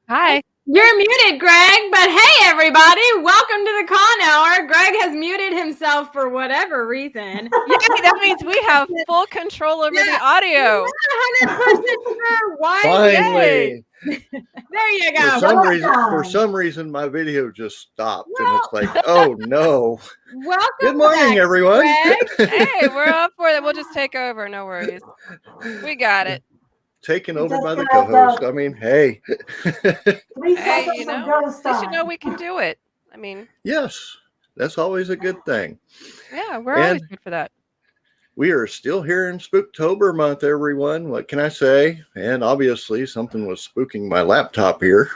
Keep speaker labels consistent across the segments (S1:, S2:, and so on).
S1: Hi.
S2: You're muted, Greg, but hey, everybody, welcome to the Con Hour. Greg has muted himself for whatever reason.
S1: Yeah, that means we have full control over the audio.
S2: 100% sure why.
S3: Finally.
S2: There you go.
S3: For some reason, my video just stopped, and it's like, oh no.
S2: Welcome.
S3: Good morning,
S2: back,
S3: everyone.
S2: Greg.
S1: Hey, we're up for it. We'll just take over. No worries. We got it.
S3: Taken over by the co-host. I mean, hey.
S1: Hey, you know, they should know we can do it. I mean,
S3: yes, that's always a good thing.
S1: Yeah, we're always good for that.
S3: We are still here in Spooktober month, everyone. What can I say? And obviously, something was spooking my laptop here.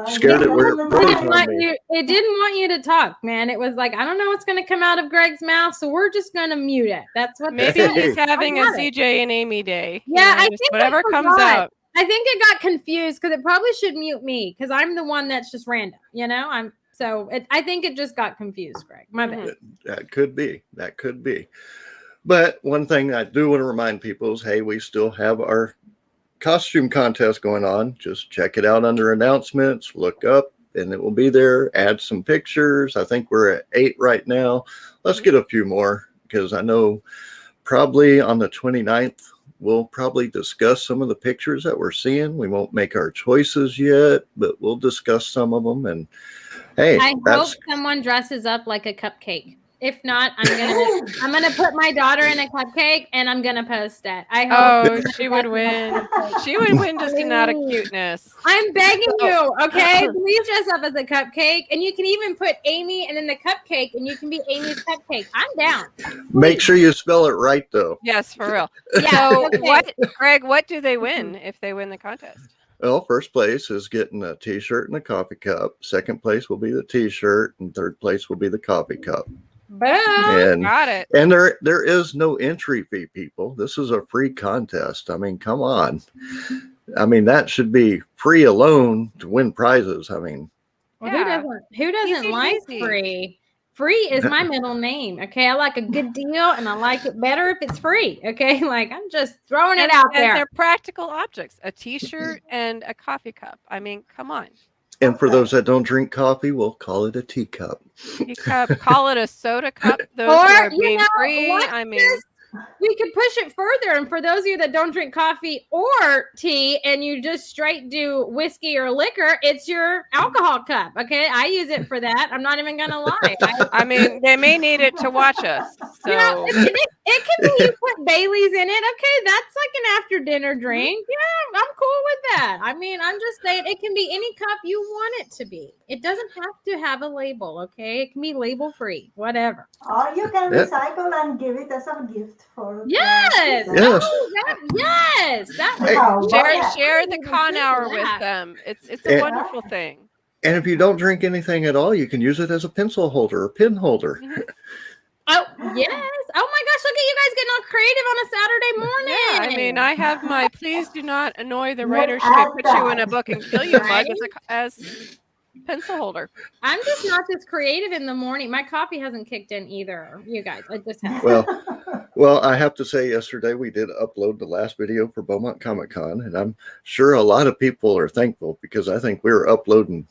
S3: Scared it where it froze on me.
S2: It didn't want you to talk, man. It was like, I don't know what's going to come out of Greg's mouth, so we're just going to mute it. That's what.
S1: Maybe he's having a CJ and Amy day.
S2: Yeah,
S1: I think whatever comes out.
S2: I think it got confused because it probably should mute me because I'm the one that's just random. You know, I think it just got confused, Greg. My bad.
S3: That could be. But one thing I do want to remind people is, hey, we still have our costume contest going on. Just check it out under announcements, look up, and it will be there. Add some pictures. I think we're at 8 right now. Let's get a few more because I know probably on the 29th, we'll probably discuss some of the pictures that we're seeing. We won't make our choices yet, but we'll discuss some of them. And hey,
S2: I hope someone dresses up like a cupcake. If not, I'm gonna put my daughter in a cupcake and I'm gonna post it. I hope.
S1: Oh, she would win. She would win just out of cuteness.
S2: I'm begging you, okay? Please dress up as a cupcake, and you can even put Amy and then the cupcake, and you can be Amy's cupcake. I'm down.
S3: Make sure you spell it right, though.
S1: Yes, for real. Yeah. So, Greg? What do they win if they win the contest?
S3: Well, first place is getting a T-shirt and a coffee cup. Second place will be the T-shirt, and third place will be the coffee cup.
S2: Boom.
S1: Got it.
S3: And there is no entry fee, people. This is a free contest. I mean, come on. I mean, that should be free alone to win prizes. I mean,
S2: well, who doesn't like free? Free is my middle name. Okay, I like a good deal, and I like it better if it's free. Okay, like I'm just throwing it out there.
S1: They're practical objects: a T-shirt and a coffee cup. I mean, come on.
S3: And for those that don't drink coffee, we'll call it a teacup.
S1: Teacup, call it a soda cup. Those are being free. I mean,
S2: we could push it further. And for those of you that don't drink coffee or tea and you just straight do whiskey or liquor, it's your alcohol cup. Okay, I use it for that. I'm not even gonna lie.
S1: I mean, they may need it to watch us. So
S2: you know, it can be you put Bailey's in it. Okay, that's like an after dinner drink. Yeah, I'm cool with that. I mean, I'm just saying it can be any cup you want it to be. It doesn't have to have a label. Okay, it can be label free, whatever.
S4: Or you can recycle and give it as a gift for.
S2: Yes.
S3: Yes.
S2: Yes.
S1: Share the Con Hour with them. It's a wonderful thing.
S3: And if you don't drink anything at all, you can use it as a pencil holder or pin holder.
S2: Mm-hmm. Oh, yes. Oh, my gosh. Look at you guys getting all creative on a Saturday morning.
S1: Yeah, I mean, I have my please do not annoy the writer's ship, put you in a book and kill you mug as pencil holder.
S2: I'm just not this creative in the morning. My coffee hasn't kicked in either. You guys, I just have.
S3: Well, I have to say yesterday we did upload the last video for Beaumont Comic Con, and I'm sure a lot of people are thankful because I think we were uploading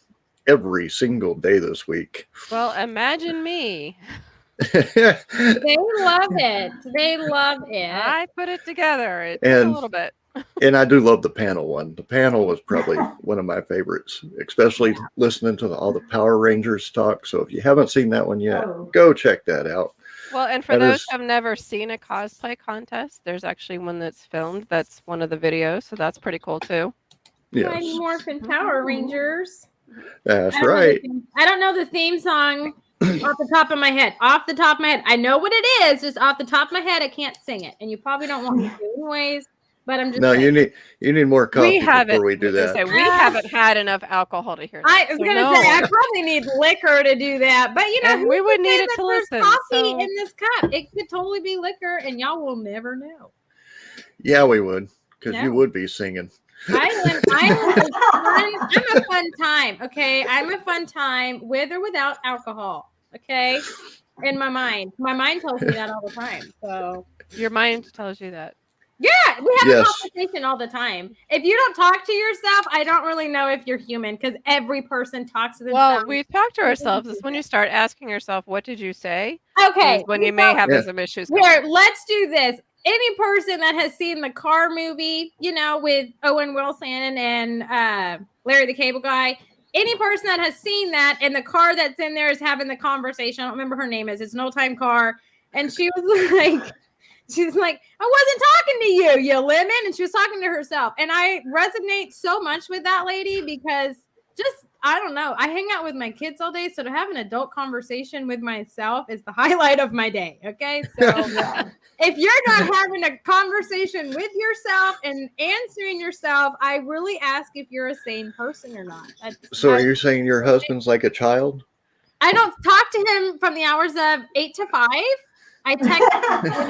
S3: every single day this week.
S1: Well, imagine me.
S2: They love it. They love it.
S1: I put it together. It took a little bit.
S3: And I do love the panel one. The panel was probably one of my favorites, especially listening to all the Power Rangers talk. So if you haven't seen that one yet, go check that out.
S1: Well, and for those who have never seen a cosplay contest, there's actually one that's filmed. That's one of the videos. So that's pretty cool too.
S3: Yes.
S2: Mighty Morphin Power Rangers.
S3: That's right.
S2: I don't know the theme song off the top of my head. Off the top of my head. I know what it is. Just off the top of my head, I can't sing it. And you probably don't want me to anyways. But I'm just
S3: saying. you need more coffee before we do that.
S1: We haven't had enough alcohol to hear that.
S2: I was gonna say I probably need liquor to do that. But you know,
S1: we would need it to listen.
S2: Coffee in this cup. It could totally be liquor, and y'all will never know.
S3: Yeah, we would, because you would be singing.
S2: I'm a fun time. Okay, I'm a fun time with or without alcohol. Okay, in my mind tells me that all the time. So
S1: your mind tells you that.
S2: Yeah, we have a
S3: Yes.
S2: conversation all the time. If you don't talk to yourself, I don't really know if you're human because every person talks to themselves.
S1: Well, we talk to ourselves. It's when you start asking yourself, "What did you say?"
S2: Okay,
S1: Is when you may have
S3: Yeah.
S1: some issues. Going
S2: here,
S1: on.
S2: let's do this. Any person that has seen the Car movie, with Owen Wilson and Larry the Cable Guy, any person that has seen that and the car that's in there is having the conversation. I don't remember her name is. It's an old-time car. And she was like, I wasn't talking to you, you lemon. And she was talking to herself. And I resonate so much with that lady because I don't know. I hang out with my kids all day. So to have an adult conversation with myself is the highlight of my day. Okay. So if you're not having a conversation with yourself and answering yourself, I really ask if you're a sane person or not.
S3: So are you saying your husband's like a child?
S2: I don't talk to him from the hours of 8 to 5. I text him, and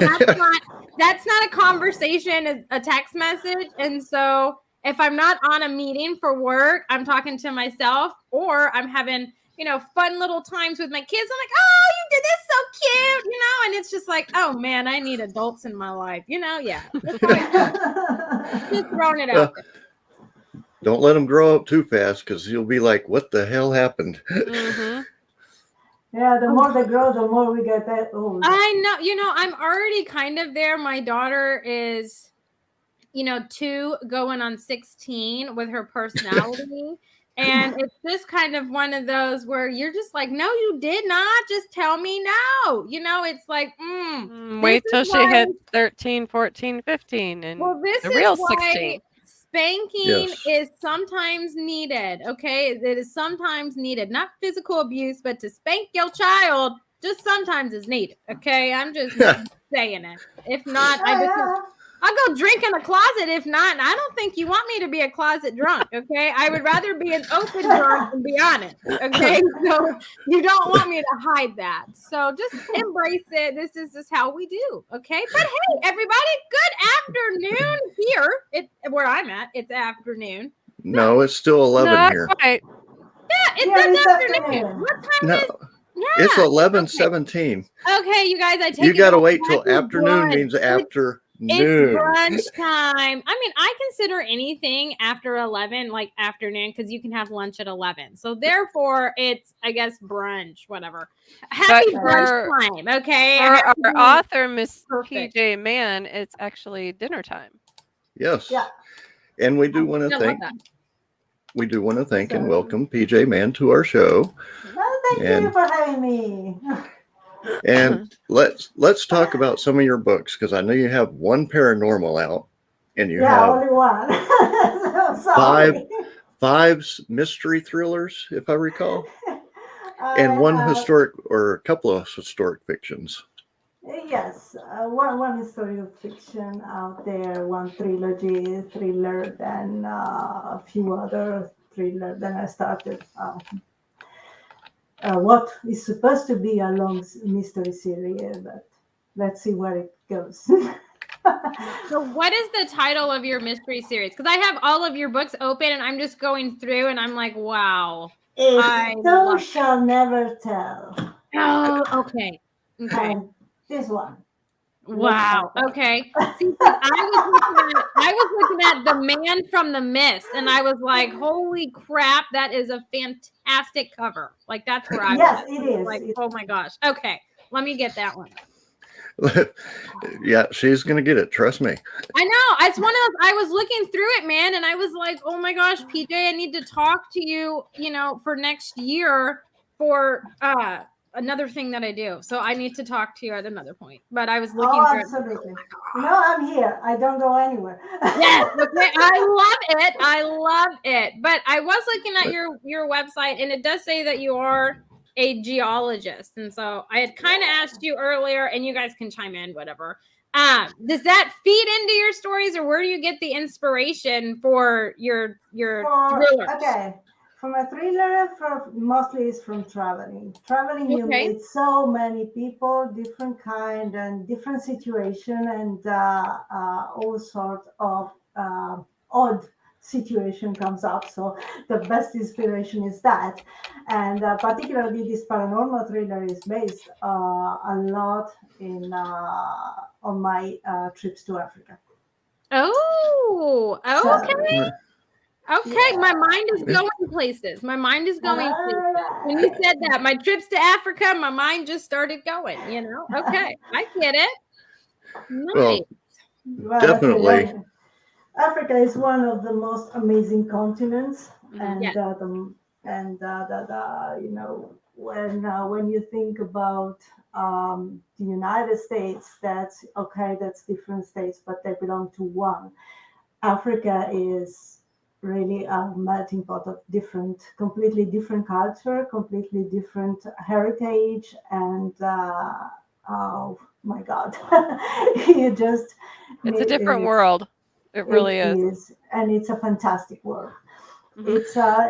S2: that's not a conversation, it's a text message. And so if I'm not on a meeting for work, I'm talking to myself or I'm having, fun little times with my kids. I'm like, oh, you did this so cute, and it's just like, oh man, I need adults in my life, yeah. Just throwing it out there.
S3: Don't let him grow up too fast because you'll be like, what the hell happened?
S1: Mm-hmm.
S4: Yeah, the more they grow, the more we get that old.
S2: I know, I'm already kind of there. My daughter is, 2 going on 16 with her personality. And it's just kind of one of those where you're just like, no, you did not. Just tell me no. It's like,
S1: Wait till she hits 13, 14, 15, and
S2: this
S1: the real
S2: is why
S1: 16.
S2: Spanking is sometimes needed. Okay. It is sometimes needed. Not physical abuse, but to spank your child just sometimes is needed. Okay. I'm just saying it. If not, I'll go drink in the closet. If not, and I don't think you want me to be a closet drunk. Okay. I would rather be an open drunk and be honest. Okay. So you don't want me to hide that. So just embrace it. This is just how we do. Okay. But hey, everybody, good afternoon here. Where I'm at, it's afternoon.
S3: No, it's still 11 here.
S1: Right.
S2: Yeah, it's afternoon. What time is? Yeah,
S3: it's 11:17.
S2: Okay, you guys, I take
S3: you got to wait
S2: back.
S3: till afternoon means after.
S2: It's brunch time. I mean, I consider anything after 11 like afternoon because you can have lunch at 11. So therefore, it's, I guess, brunch, whatever. Happy brunch time, okay?
S1: For our author, Miss P.J. Mann, it's actually dinner time.
S3: Yes.
S4: Yeah.
S3: And we do want to thank. We do want to thank and welcome P.J. Mann to our show.
S4: Well, thank you for having me.
S3: And let's talk about some of your books because I know you have one paranormal out, and you have
S4: only one.
S3: five mystery thrillers, if I recall, and one historic or a couple of historic fictions.
S4: Yes, one historical fiction out there, one trilogy thriller, then a few other thriller. Then I started what is supposed to be a long mystery series, but let's see where it goes.
S2: So what is the title of your mystery series? Because I have all of your books open and I'm just going through and I'm like, wow.
S4: Thou shall never tell.
S2: Oh, okay.
S4: And this one.
S2: Wow. Okay. See, I was looking at The Man from the Mist, and I was like, "Holy crap, that is a fantastic cover!" Like that's where I was.
S4: Yes, it is.
S2: Like, oh my gosh. Okay, let me get that one.
S3: Yeah, she's gonna get it. Trust me.
S2: I know. It's one of those. I was looking through it, man, and I was like, "Oh my gosh, PJ, I need to talk to you. For next year for another thing that I do. So I need to talk to you at another point." But I was looking through
S4: absolutely. I'm here. I don't go anywhere.
S2: Yes, okay. I love it. But I was looking at your website, and it does say that you are a geologist. And so I had kind of asked you earlier, and you guys can chime in, whatever. Does that feed into your stories, or where do you get the inspiration for your thrillers?
S4: Okay. For my thriller, mostly is from traveling. Traveling, you meet so many people, different kind and different situation, and all sorts of odd situation comes up. So the best inspiration is that, and particularly this paranormal thriller is based a lot on my trips to Africa.
S2: Oh, okay.
S4: So,
S2: Okay, my mind is
S3: Yeah.
S2: going places. My mind is going places.
S4: all
S2: When you
S4: right.
S2: said that, my trips to Africa, my mind just started going, Okay, I get it. Nice.
S3: Well,
S4: Well, okay,
S3: definitely.
S4: Africa is one of the most amazing continents,
S1: Mhm.
S4: and
S2: Yes.
S4: when you think about the United States, that's okay, that's different states, but they belong to one. Africa is really a melting pot of completely different culture, completely different heritage, and oh my God, you just
S1: It's a
S4: need
S1: different
S4: it.
S1: world. It
S4: It
S1: really is.
S4: is, and it's a fantastic work.
S1: Mhm.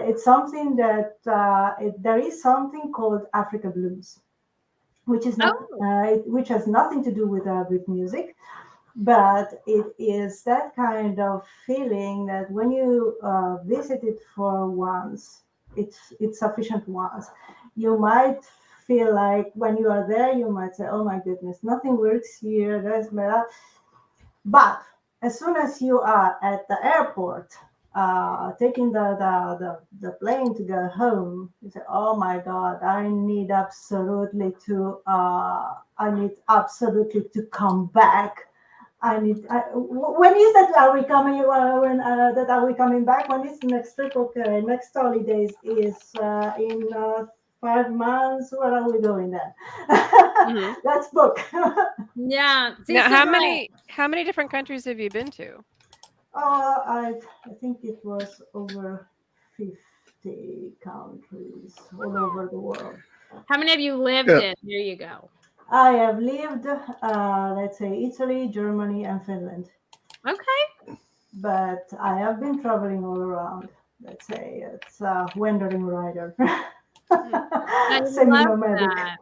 S4: It's something that there is something called Africa blues, which is not
S2: Oh,
S4: which has nothing to do with music, but it is that kind of feeling that when you visit it for once, it's sufficient once. You might feel like when you are there, you might say, "Oh my goodness, nothing works here." There's blah. But as soon as you are at the airport, taking the plane to go home, you say, "Oh my God, I need absolutely to come back. When is that? Are we coming? When that are we coming back? When is the next trip? Okay, next holidays is in 5 months. Where are we going then?
S1: Mhm.
S4: Let's book."
S2: yeah. See,
S1: Now,
S2: so
S1: how many different countries have you been to?
S4: I think it was over 50 countries all over the world.
S2: how many of you lived
S3: Yeah.
S2: in? There you go.
S4: I have lived, let's say, Italy, Germany, and Finland,
S2: Okay.
S4: but I have been traveling all around. Let's say it's a wandering rider,
S1: Hmm.
S2: I
S4: semi
S2: love
S4: nomadic.
S2: that.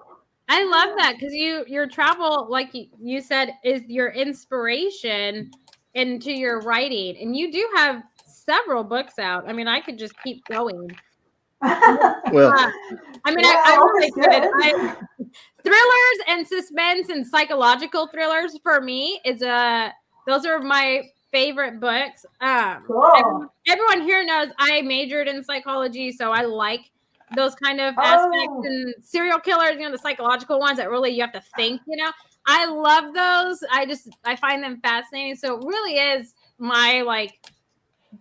S2: I love that because your travel, like you said, is your inspiration into your writing, and you do have several books out. I mean, I could just keep going.
S3: Well,
S2: Uh, I mean, I
S4: Well,
S2: really
S4: it's
S2: could.
S4: good.
S2: Thrillers and suspense and psychological thrillers for me is those are my favorite books.
S4: Cool.
S2: Everyone here knows I majored in psychology, so I like those kind of aspects
S4: Oh,
S2: and serial killers, the psychological ones that really you have to think. I love those. I find them fascinating. So it really is my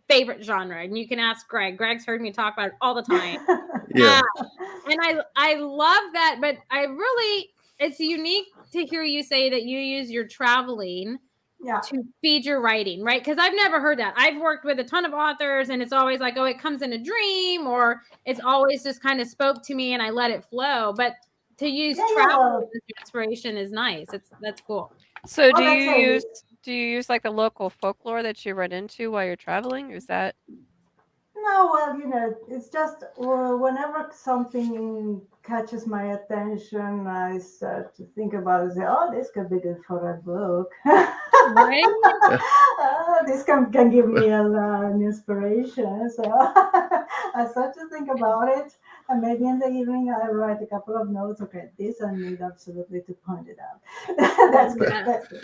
S2: favorite genre. And you can ask Greg. Greg's heard me talk about it all the time.
S3: yeah.
S2: Uh, and I love that, but it's unique to hear you say that you use your traveling
S4: yeah.
S2: to feed your writing, right? Because I've never heard that. I've worked with a ton of authors, and it's always like, oh, it comes in a dream, or it's always just kind of spoke to me and I let it flow. But to use
S4: Yeah, yeah.
S2: travel
S4: Well,
S2: as inspiration is nice. That's cool.
S1: So do
S4: well,
S1: you
S4: let's say
S1: use like the local folklore that you run into while you're traveling? Is that
S4: no, well, it's just whenever something catches my attention, I start to think about it. Say, "Oh, this could be good for a book.
S2: Right?
S4: This can give me an inspiration." So I start to think about it, and maybe in the evening I write a couple of notes. Okay, this I need absolutely to point it out. That's good.
S2: Yeah.
S4: That's good.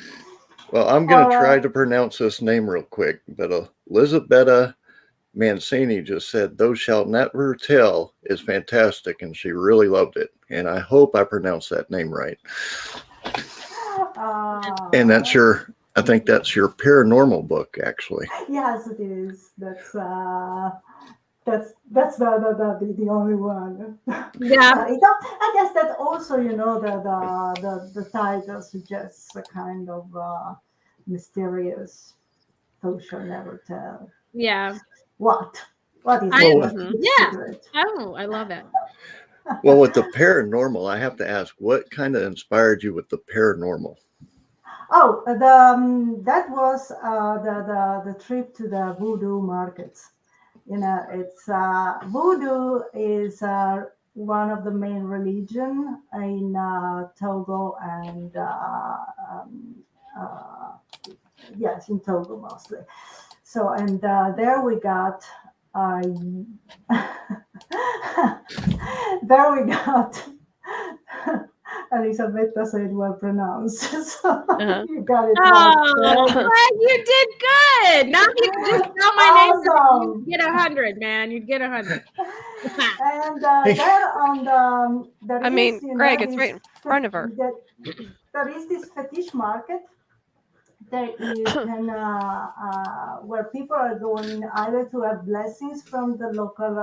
S3: Well, I'm going to try
S4: Or
S3: to pronounce this name real quick, but Elizabetta Mancini just said, "Thou shalt never tell" is fantastic, and she really loved it. And I hope I pronounced that name right. And
S4: uh,
S3: I think that's your paranormal book, actually.
S4: yes, it is. That's the only one.
S2: Yeah.
S4: I guess that also, the title suggests a kind of mysterious. Thou shall never tell.
S2: Yeah.
S4: What? What is
S2: I
S4: it?
S3: Well,
S4: What's
S1: Mhm.
S4: the
S2: yeah.
S4: secret?
S2: Oh, I love it.
S3: with the paranormal, I have to ask, what kind of inspired you with the paranormal?
S4: Oh, that was the trip to the voodoo markets. It's voodoo is one of the main religion in Togo and uh, yes, in Togo mostly. So and there we got uh, there we got Elisabetta said well pronounced. So you got it
S2: Oh,
S4: right.
S2: Greg, you did good. Now you can just spell my
S4: Awesome.
S2: name. You'd get 100, man. You'd get 100.
S4: And there on the
S1: I mean, Greg, it's right in front of her.
S4: There is this fetish market. There you can where people are going either to have blessings from the local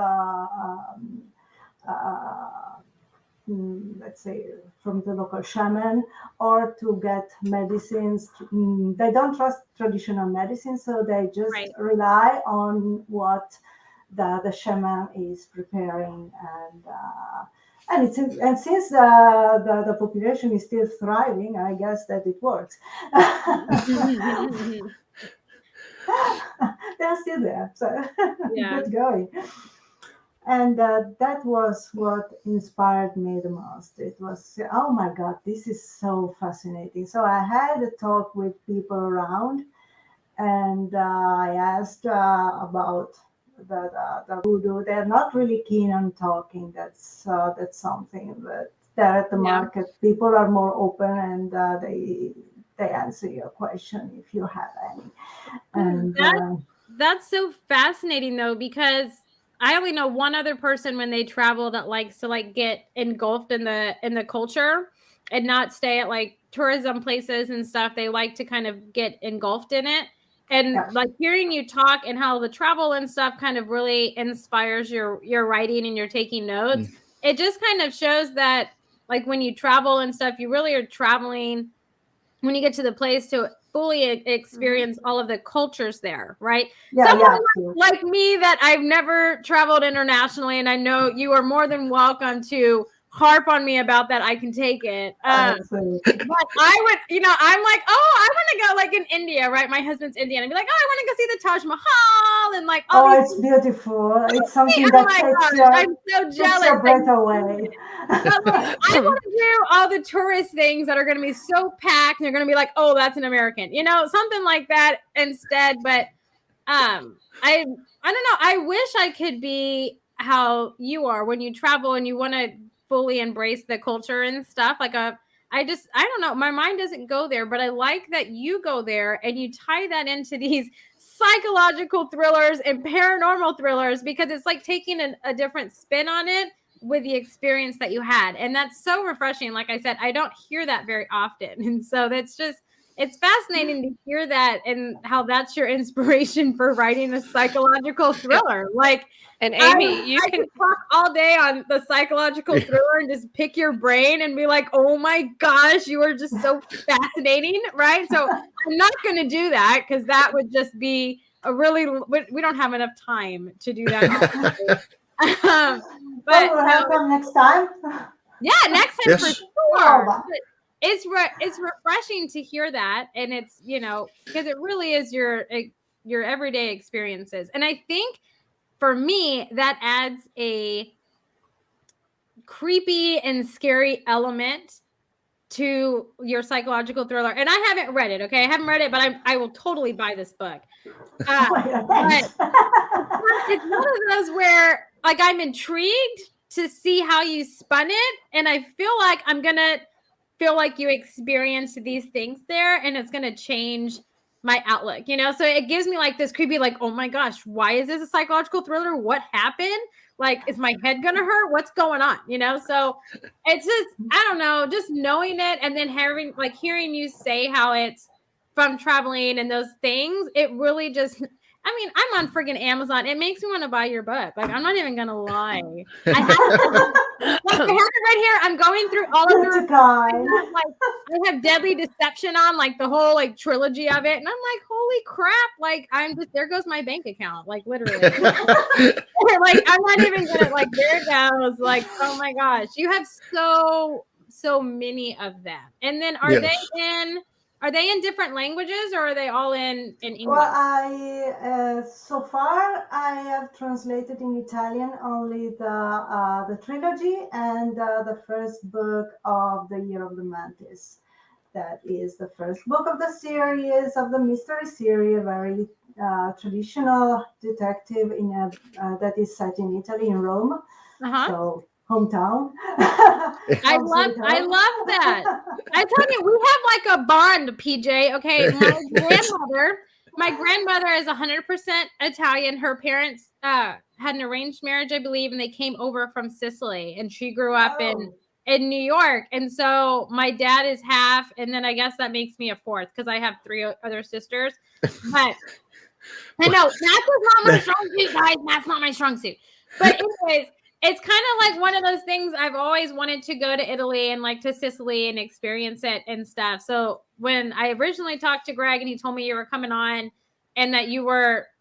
S4: let's say from the local shaman, or to get medicines. They don't trust traditional medicine, so they just rely on what the shaman is preparing. And since the population is still thriving, I guess that it works. They're still there, so good going. And that was what inspired me the most. It was, oh my God, this is so fascinating. So I had a talk with people around, and I asked about the voodoo. They're not really keen on talking. That's something. But there at the market, people are more open, and they answer your question if you have any. And
S2: that's so fascinating, though, because I only know one other person when they travel that likes to like get engulfed in the culture and not stay at like tourism places and stuff. They like to kind of get engulfed in it. And like hearing you talk and how the travel and stuff kind of really inspires your writing and you're taking notes. It just kind of shows that like when you travel and stuff, you really are traveling when you get to the place to fully experience all of the cultures there, right? Someone like me that I've never traveled internationally, and I know you are more than welcome to harp on me about that. I can take it. But I would, I'm like, oh, I want to go like in India, right? My husband's Indian. I'd be like, oh, I want to go see the Taj Mahal and like all these.
S4: It's beautiful. It's something that
S2: I'm so jealous.
S4: Your breath away.
S2: But like, I want to do all the tourist things that are going to be so packed. And they're going to be like, oh, that's an American, something like that instead. But I don't know. I wish I could be how you are when you travel and you want to fully embrace the culture and stuff. Like I don't know. My mind doesn't go there, but I like that you go there and you tie that into these psychological thrillers and paranormal thrillers, because it's like taking a different spin on it with the experience that you had. And that's so refreshing. Like I said, I don't hear that very often. And so it's fascinating to hear that and how that's your inspiration for writing a psychological thriller. Like,
S1: and Amy,
S2: I can talk all day on the psychological thriller and just pick your brain and be like, oh my gosh, you are just so fascinating, right? So I'm not going to do that because that would just be we don't have enough time to do that.
S4: But we'll have them next time.
S2: Yeah, next time for sure. It's refreshing to hear that, and it's because it really is your everyday experiences, and I think for me that adds a creepy and scary element to your psychological thriller. And I haven't read it, okay? I haven't read it, but I will totally buy this book. But it's one of those where like I'm intrigued to see how you spun it, and I feel like I'm gonna feel like you experienced these things there, and it's gonna change my outlook, so it gives me like this creepy, like, oh my gosh, why is this a psychological thriller? What happened? Like, is my head gonna hurt? What's going on? So it's just, I don't know, just knowing it and then hearing you say how it's from traveling and those things, it really just, I mean, I'm on friggin' Amazon. It makes me want to buy your book. Like, I'm not even gonna lie. I have it right here. I'm going through all of the I have Deadly Deception on, like the whole like trilogy of it, and I'm like, holy crap! Like, there goes my bank account, like literally. Like, I'm not even gonna like. There it goes. Like, oh my gosh, you have so many of them. And then are they in different languages, or are they all in English?
S4: Well, so far I have translated in Italian only the trilogy and the first book of The Year of the Mantis. That is the first book of the series, of the mystery series, a very traditional detective that is set in Italy, in Rome. So hometown.
S2: I love that. I tell you, we have like a bond, PJ. Okay, my grandmother is 100% Italian. Her parents had an arranged marriage, I believe, and they came over from Sicily, and she grew up in New York. And so my dad is half, and then I guess that makes me a fourth because I have 3 other sisters. But I know math is not my strong suit, guys. Math's not my strong suit. But anyways, it's kind of like one of those things I've always wanted to go to Italy and like to Sicily and experience it and stuff. So when I originally talked to Greg and he told me you were coming on and that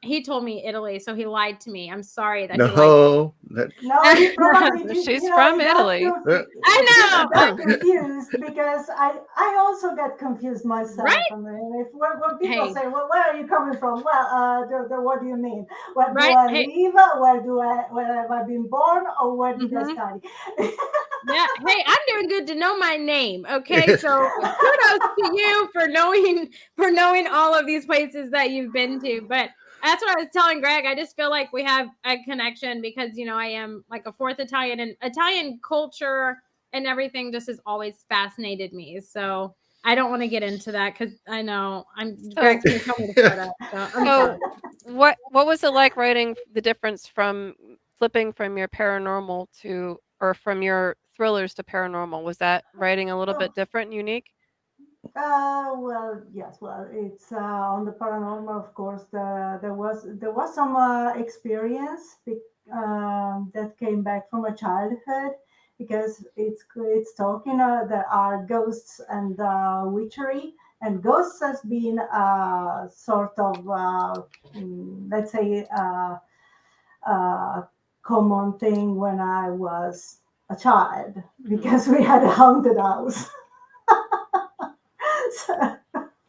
S2: he told me Italy, so he lied to me. I'm sorry that he lied to me.
S4: No, he probably did.
S1: She's from Italy.
S2: I know.
S4: I'm confused because I also get confused myself.
S2: Right?
S4: I mean, when people say, "Well, where are you coming from?" Well, what do you mean? Where do I live? Where have I been born, or where did I study?
S2: Yeah. Hey, I'm doing good to know my name. Okay, so kudos to you for knowing all of these places that you've been to. But that's what I was telling Greg. I just feel like we have a connection because I am like a fourth Italian, and Italian culture and everything just has always fascinated me. So I don't want to get into that because I know Greg's going to tell me to shut up. So
S1: what was it like writing the difference from flipping from your paranormal or from your thrillers to paranormal? Was that writing a little bit different and unique?
S4: Well, yes. Well, it's on the paranormal, of course. There was some experience that came back from a childhood because it's talking. There are ghosts and witchery, and ghosts has been sort of let's say common thing when I was a child because we had a haunted house.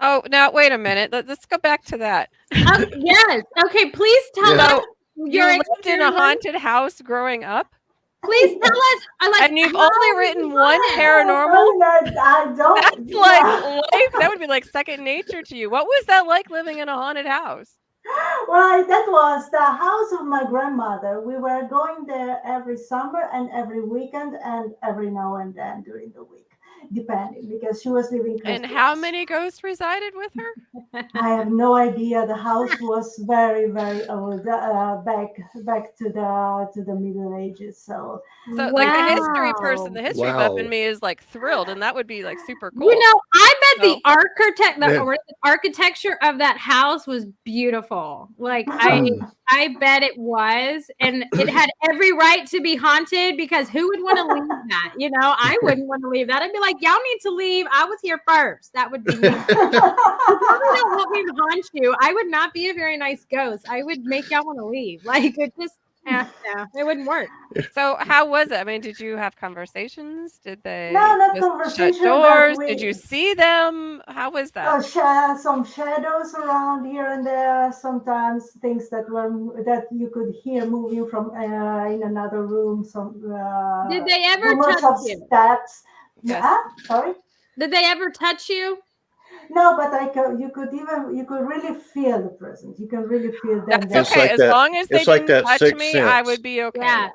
S1: Oh, now wait a minute. Let's go back to that.
S2: Yes. Okay. Please tell us.
S1: You lived in a haunted house growing up?
S2: Please tell us.
S1: And you've only written one paranormal?
S4: I don't.
S1: That's like life. That would be like second nature to you. What was that like living in a haunted house?
S4: Well, that was the house of my grandmother. We were going there every summer and every weekend and every now and then during the week, depending, because she was living close
S1: And
S4: to
S1: how
S4: us.
S1: many ghosts resided with her?
S4: I have no idea. The house was very, very old, back to the Middle Ages. So
S1: like the history person, the history buff in me is like thrilled, and that would be like super cool.
S2: I bet the architecture of that house was beautiful. Like I bet it was, and it had every right to be haunted because who would want to leave that? I wouldn't want to leave that. I'd be like, y'all need to leave. I was here first. That would be me. If you don't want me to haunt you, I would not be a very nice ghost. I would make y'all want to leave. Like it just. No, it wouldn't work.
S1: So how was it? I mean, did you have conversations? Did they
S4: not
S1: shut doors? Did you see them? How was that?
S4: Some shadows around here and there. Sometimes things that you could hear moving from in another room. Some
S2: did they ever touch you?
S4: Steps.
S1: Yes.
S4: Sorry.
S2: Did they ever touch you?
S4: No, but you could really feel the presence. You can really feel them.
S1: That's okay. As long as they didn't touch me, I would be okay.
S2: Yeah.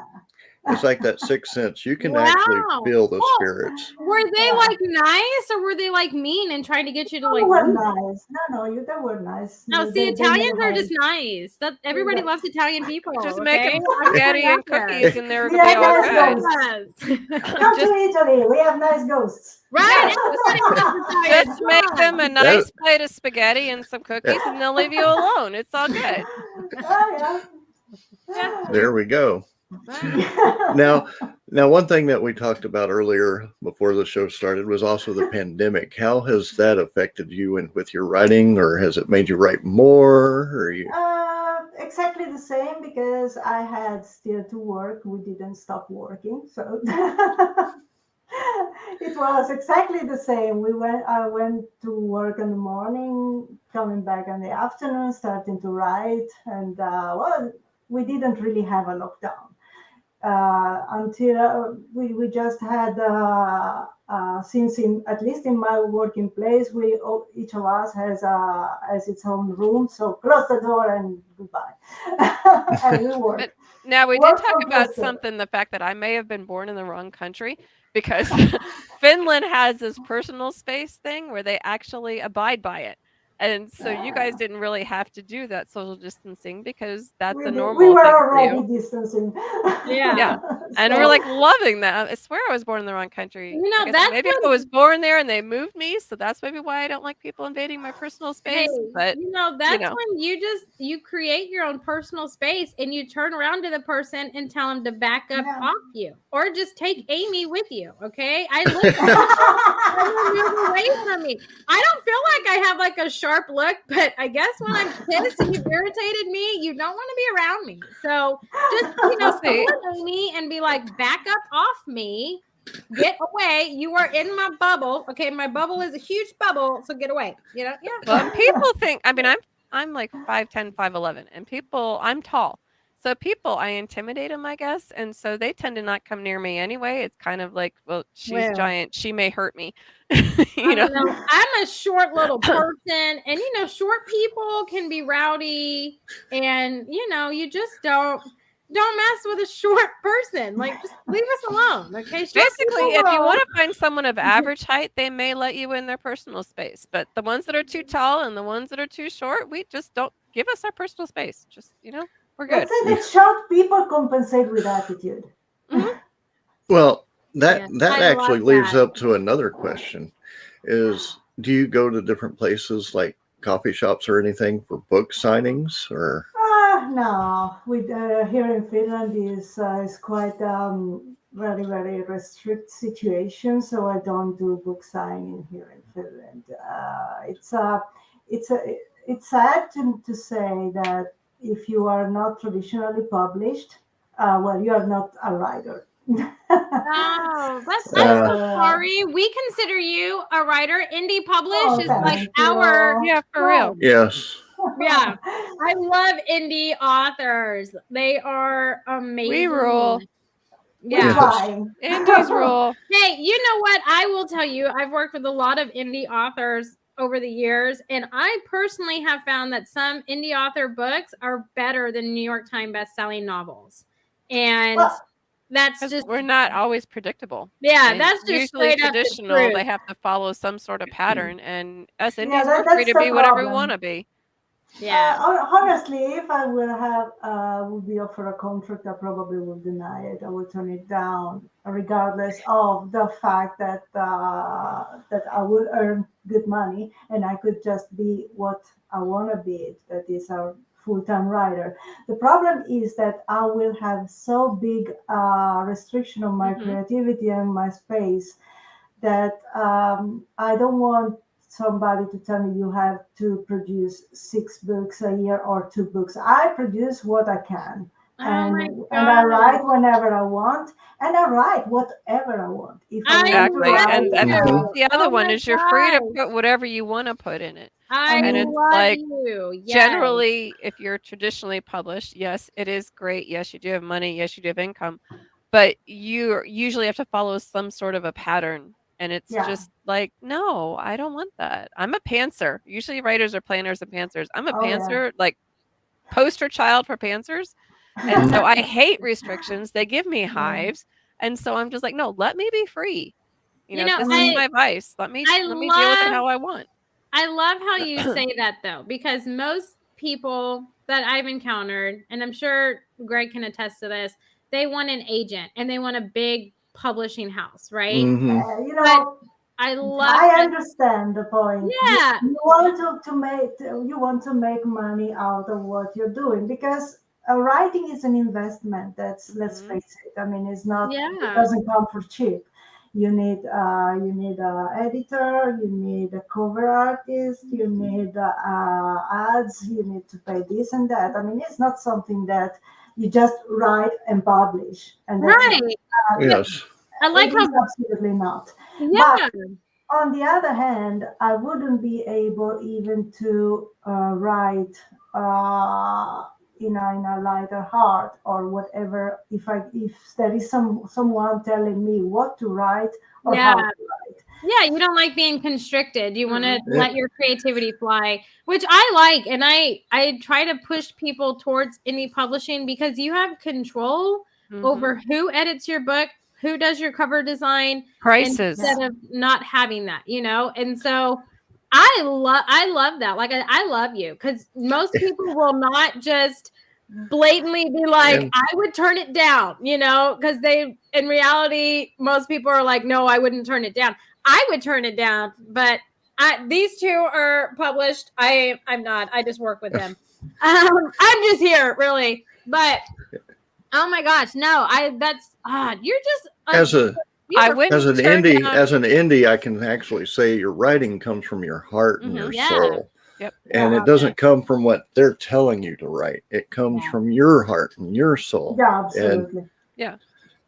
S3: It's like that sixth sense. You can actually feel the spirits.
S2: Were they like nice or were they like mean and trying to get you to like?
S4: They were nice. No, they were nice.
S2: No, see, Italians are just nice. Everybody loves Italian people.
S1: Just make them spaghetti and cookies, and they're gonna be all good.
S4: Come to Italy. We have nice ghosts.
S2: Right.
S1: Just make them a nice plate of spaghetti and some cookies, and they'll leave you alone. It's all good.
S3: There we go. Now, one thing that we talked about earlier before the show started was also the pandemic. How has that affected you and with your writing, or has it made you write more?
S4: Exactly the same, because I had still to work. We didn't stop working, so it was exactly the same. I went to work in the morning, coming back in the afternoon, starting to write, and we didn't really have a lockdown. until we just had since at least in my working place, each of us has its own room, so close the door and goodbye. And we
S1: But
S4: work
S1: now we did
S4: work
S1: talk
S4: from
S1: about
S4: close door.
S1: something, the fact that I may have been born in the wrong country because Finland has this personal space thing where they actually abide by it. And so you guys didn't really have to do that social distancing because that's a
S4: We
S1: normal
S4: were
S1: thing for
S4: already
S1: you.
S4: distancing.
S1: Yeah. And we're
S4: So
S1: like loving that. I swear I was born in the wrong country. I guess
S2: that's
S1: maybe I was born there and they moved me, so that's maybe why I don't like people invading my personal
S2: hey,
S1: space. But
S2: that's when you create your own personal space and you turn around to the person and tell them to back up
S4: yeah.
S2: off you or just take Amy with you. Okay. I move away from me. I don't feel like I have like a sharp look, but I guess when I'm pissed and you've irritated me, you don't want to be around me. So just,
S1: see.
S2: pull me and be like, back up off me. Get away. You are in my bubble. Okay. My bubble is a huge bubble. So get away. Yeah.
S1: Well, and people think, I mean, I'm like 5'10", 5'11", and people, I'm tall. So people, I intimidate them, I guess, and so they tend to not come near me anyway. It's kind of like, well, she's
S2: Well,
S1: giant, she may hurt me,
S2: I know. I'm a short little person, and short people can be rowdy, and you just don't mess with a short person. Like, just leave us alone, okay? Short
S1: Basically,
S2: people
S1: if you
S2: will.
S1: want to find someone of average height, they may let you in their personal space. But the ones that are too tall and the ones that are too short, we just don't give us our personal space. Just, we're good.
S4: Let's say that short people compensate with attitude.
S1: Mhm.
S3: Well, that
S2: I
S3: actually
S2: love
S3: leads
S2: that.
S3: up to another question: is do you go to different places like coffee shops or anything for book signings or?
S4: No, with here in Finland is quite very very restrict situation. So I don't do book signing here in Finland. It's it's sad to say that if you are not traditionally published, well, you are not a writer.
S2: Oh, I'm
S3: Uh,
S2: so sorry. We consider you a writer. Indie publish
S4: Oh,
S2: is like
S4: thank
S2: our
S4: you.
S1: Yeah, for real.
S2: home.
S3: yes.
S2: Yeah, I love indie authors. They are
S1: We
S2: amazing.
S1: rule.
S4: We're
S2: Yeah.
S3: Yes.
S4: trying.
S1: Indies rule.
S2: Hey, you know what? I will tell you, I've worked with a lot of indie authors over the years, and I personally have found that some indie author books are better than New York Times best-selling novels. And
S4: Well,
S2: that's
S1: Because
S2: just,
S1: we're not always predictable.
S2: yeah,
S1: And
S2: that's just
S1: usually
S2: straight up the
S1: traditional,
S2: truth.
S1: they have to follow some sort of pattern. And us
S4: yeah,
S1: indies, we're free
S4: that's
S1: to
S4: the
S1: be whatever we want
S4: problem.
S1: to be.
S2: Yeah.
S4: Honestly, if I would be offered a contract, I probably would deny it. I would turn it down, regardless of the fact that I would earn good money and I could just be what I want to be. That is a full-time writer. The problem is that I will have so big restriction on my
S1: Hmm.
S4: creativity and my space that I don't want somebody to tell me you have to produce 6 books a year or 2 books. I produce what I can,
S2: Oh my
S4: and I
S2: God.
S4: write whenever I want, and I write whatever I want. If I
S2: I
S4: want to
S1: Exactly.
S2: love
S4: write,
S1: And that's
S3: Mhm.
S2: you.
S1: the other
S2: Oh
S1: one
S2: my
S1: is you're free to
S2: gosh.
S1: put whatever you want to put in it.
S2: I
S4: I
S1: And
S4: mean,
S1: it's
S2: love
S1: like,
S2: you. Yes.
S1: generally, if you're traditionally published, yes, it is great. Yes, you do have money. Yes, you do have income. But you usually have to follow some sort of a pattern. And it's
S4: yeah.
S1: just like, no, I don't want that. I'm a pantser. Usually writers are planners and pantsers. I'm a
S4: Oh yeah.
S1: pantser, like poster child for pantsers. And so I hate restrictions. They give me
S4: Yeah.
S1: hives. And so I'm just like, no, let me be free.
S4: I
S1: This is
S4: mean,
S1: my vice.
S2: I
S1: Let me deal with it
S2: love
S1: how I want.
S2: I love how you say that though, because most people that I've encountered, and I'm sure Greg can attest to this, they want an agent and they want a big publishing house, right?
S3: Hmm.
S4: you
S2: But
S4: know,
S2: I love
S4: I
S2: that.
S4: understand the point.
S2: Yeah.
S4: You want to make money out of what you're doing because writing is an investment. Let's
S1: Mhm.
S4: face it. I mean, it
S2: Yeah.
S4: doesn't come for cheap. You need a editor, you need a cover artist, you need ads, you need to pay this and that. I mean, it's not something that you just write and publish and that's it.
S2: Right.
S3: Yes.
S2: I like
S4: It
S2: how,
S4: is absolutely not. But
S2: yeah.
S4: on the other hand, I wouldn't be able even to write uh, in a lighter heart or whatever. If there is someone telling me what to write or how to write.
S2: Yeah, you don't like being constricted. You want to
S3: Mhm.
S2: let your creativity fly, which I like. And I try to push people towards indie publishing because you have control over who edits your book, who does your cover design,
S1: Prices.
S2: instead of not having that, you know? And so I love that. Like I love you, because most people will not just blatantly be like,
S3: And-
S2: I would turn it down, you know, because in reality, most people are like, no, I wouldn't turn it down. I would turn it down, but these two are published. I'm not. I just work with them. I'm just here, really. But oh my gosh, no! You're just
S3: as an
S1: turn
S3: indie, I can actually say your writing comes from your heart and your soul.
S1: Yep.
S3: And it doesn't come from what they're telling you to write. It comes from your heart and your soul.
S4: Yeah, absolutely.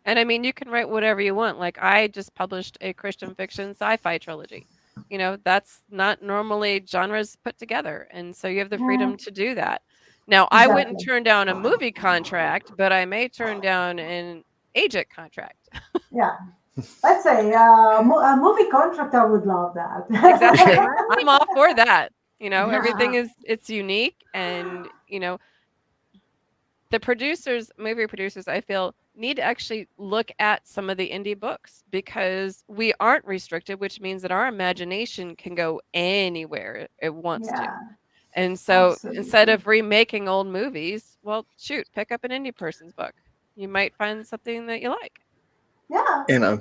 S1: And I mean, you can write whatever you want. Like I just published a Christian fiction sci-fi trilogy. You know, that's not normally genres put together. And so you have the freedom to do that. Now, I wouldn't turn down a movie contract, but I may turn down an agent contract.
S4: Yeah. Let's say a movie contract, I would love that.
S1: Exactly. I'm all for that. You know, everything it's unique. And, you know, the movie producers, I feel, need to actually look at some of the indie books because we aren't restricted, which means that our imagination can go anywhere it wants to. And so instead of remaking old movies, well, shoot, pick up an indie person's book. You might find something that you like.
S4: Yeah.
S3: And I've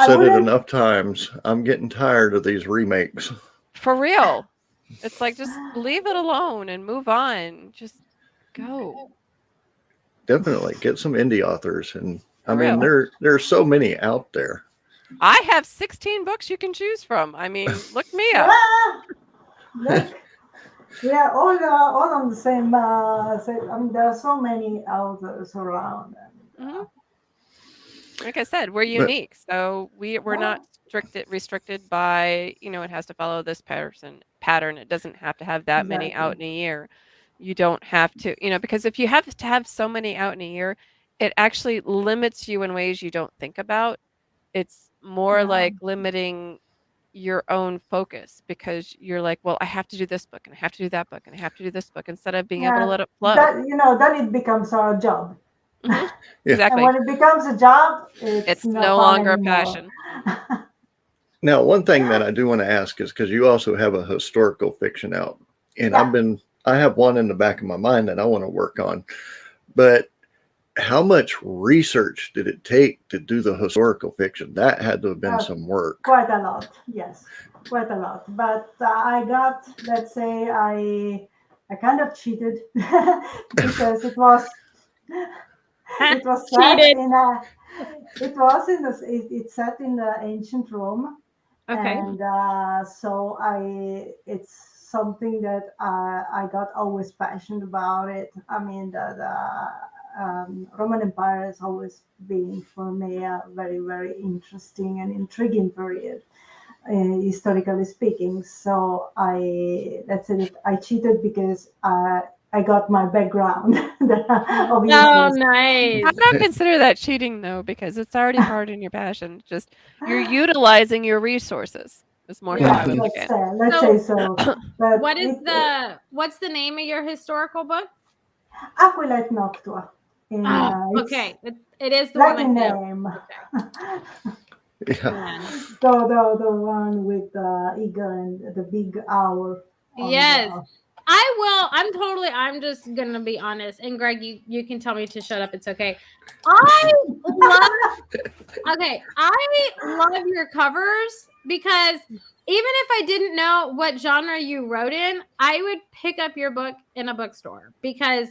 S3: said it enough times. I'm getting tired of these remakes.
S1: For real. It's like, just leave it alone and move on. Just go.
S3: Definitely get some indie authors. And I mean, there are so many out there.
S1: I have 16 books you can choose from. I mean, look me up.
S4: Look, we are all on the same. I mean, there are so many authors around.
S1: Like I said, we're unique, so we're not restricted by, you know, it has to follow this pattern. It doesn't have to have that many out in a year. You don't have to, you know, because if you have to have so many out in a year, it actually limits you in ways you don't think about. It's more like limiting your own focus because you're like, well, I have to do this book and I have to do that book and I have to do this book instead of being able to let it flow.
S4: Then it becomes our job.
S1: Exactly.
S4: And when it becomes a job, it's
S1: no longer a passion.
S3: Now, one thing that I do want to ask is because you also have a historical fiction out, and I have one in the back of my mind that I want to work on. But how much research did it take to do the historical fiction? That had to have been some work.
S4: Quite a lot, yes, quite a lot. But I got, let's say, I kind of cheated because it was it's set in the ancient Rome.
S2: Okay.
S4: And so it's something that I got always passionate about it. I mean, the Roman Empire has always been for me a very, very interesting and intriguing period, historically speaking. So let's say that I cheated because I got my background.
S2: Oh, nice.
S1: I don't consider that cheating though, because it's already part in your passion. Just you're utilizing your resources. It's more how I would look at it.
S4: Let's say so. But
S2: what's the name of your historical book?
S4: Aquila et Noctua.
S2: Okay. It is the
S4: Latin
S2: one I
S4: name.
S2: Okay.
S4: The one with the eagle and the big owl.
S2: Yes. I'm just gonna be honest. And Greg, you can tell me to shut up, it's okay. I love your covers because even if I didn't know what genre you wrote in, I would pick up your book in a bookstore because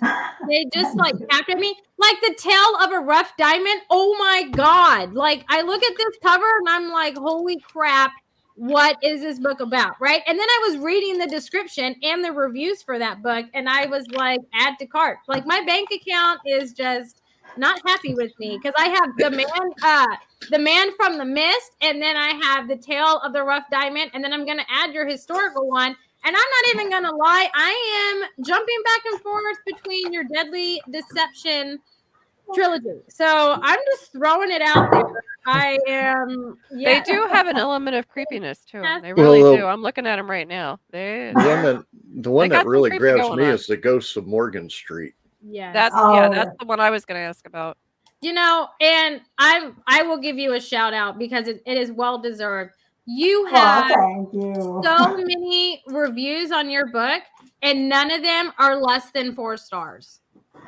S2: they just like captured me. Like the Tale of a Rough Diamond. Oh my God. Like I look at this cover and I'm like, holy crap. What is this book about? Right. And then I was reading the description and the reviews for that book. And I was like, add to cart. Like my bank account is just not happy with me because I have the Man from the Mist. And then I have the Tale of the Rough Diamond. And then I'm going to add your historical one. And I'm not even gonna lie, I am jumping back and forth between your Deadly Deception trilogy. So I'm just throwing it out there. I am.
S1: They do have an element of creepiness too.
S2: Yes.
S1: They really
S3: Well,
S1: do. I'm looking at them right now.
S3: the one
S1: got
S3: that
S1: some
S3: really
S1: creepy
S3: grabs
S1: going
S3: me
S1: on.
S3: is the Ghosts of Morgan Street.
S2: Yes.
S1: That's
S4: Oh.
S1: the one I was going to ask about.
S2: You know, and I will give you a shout out because it is well deserved. You
S4: Well,
S2: have
S4: thank you.
S2: so many reviews on your book, and none of them are less than 4 stars,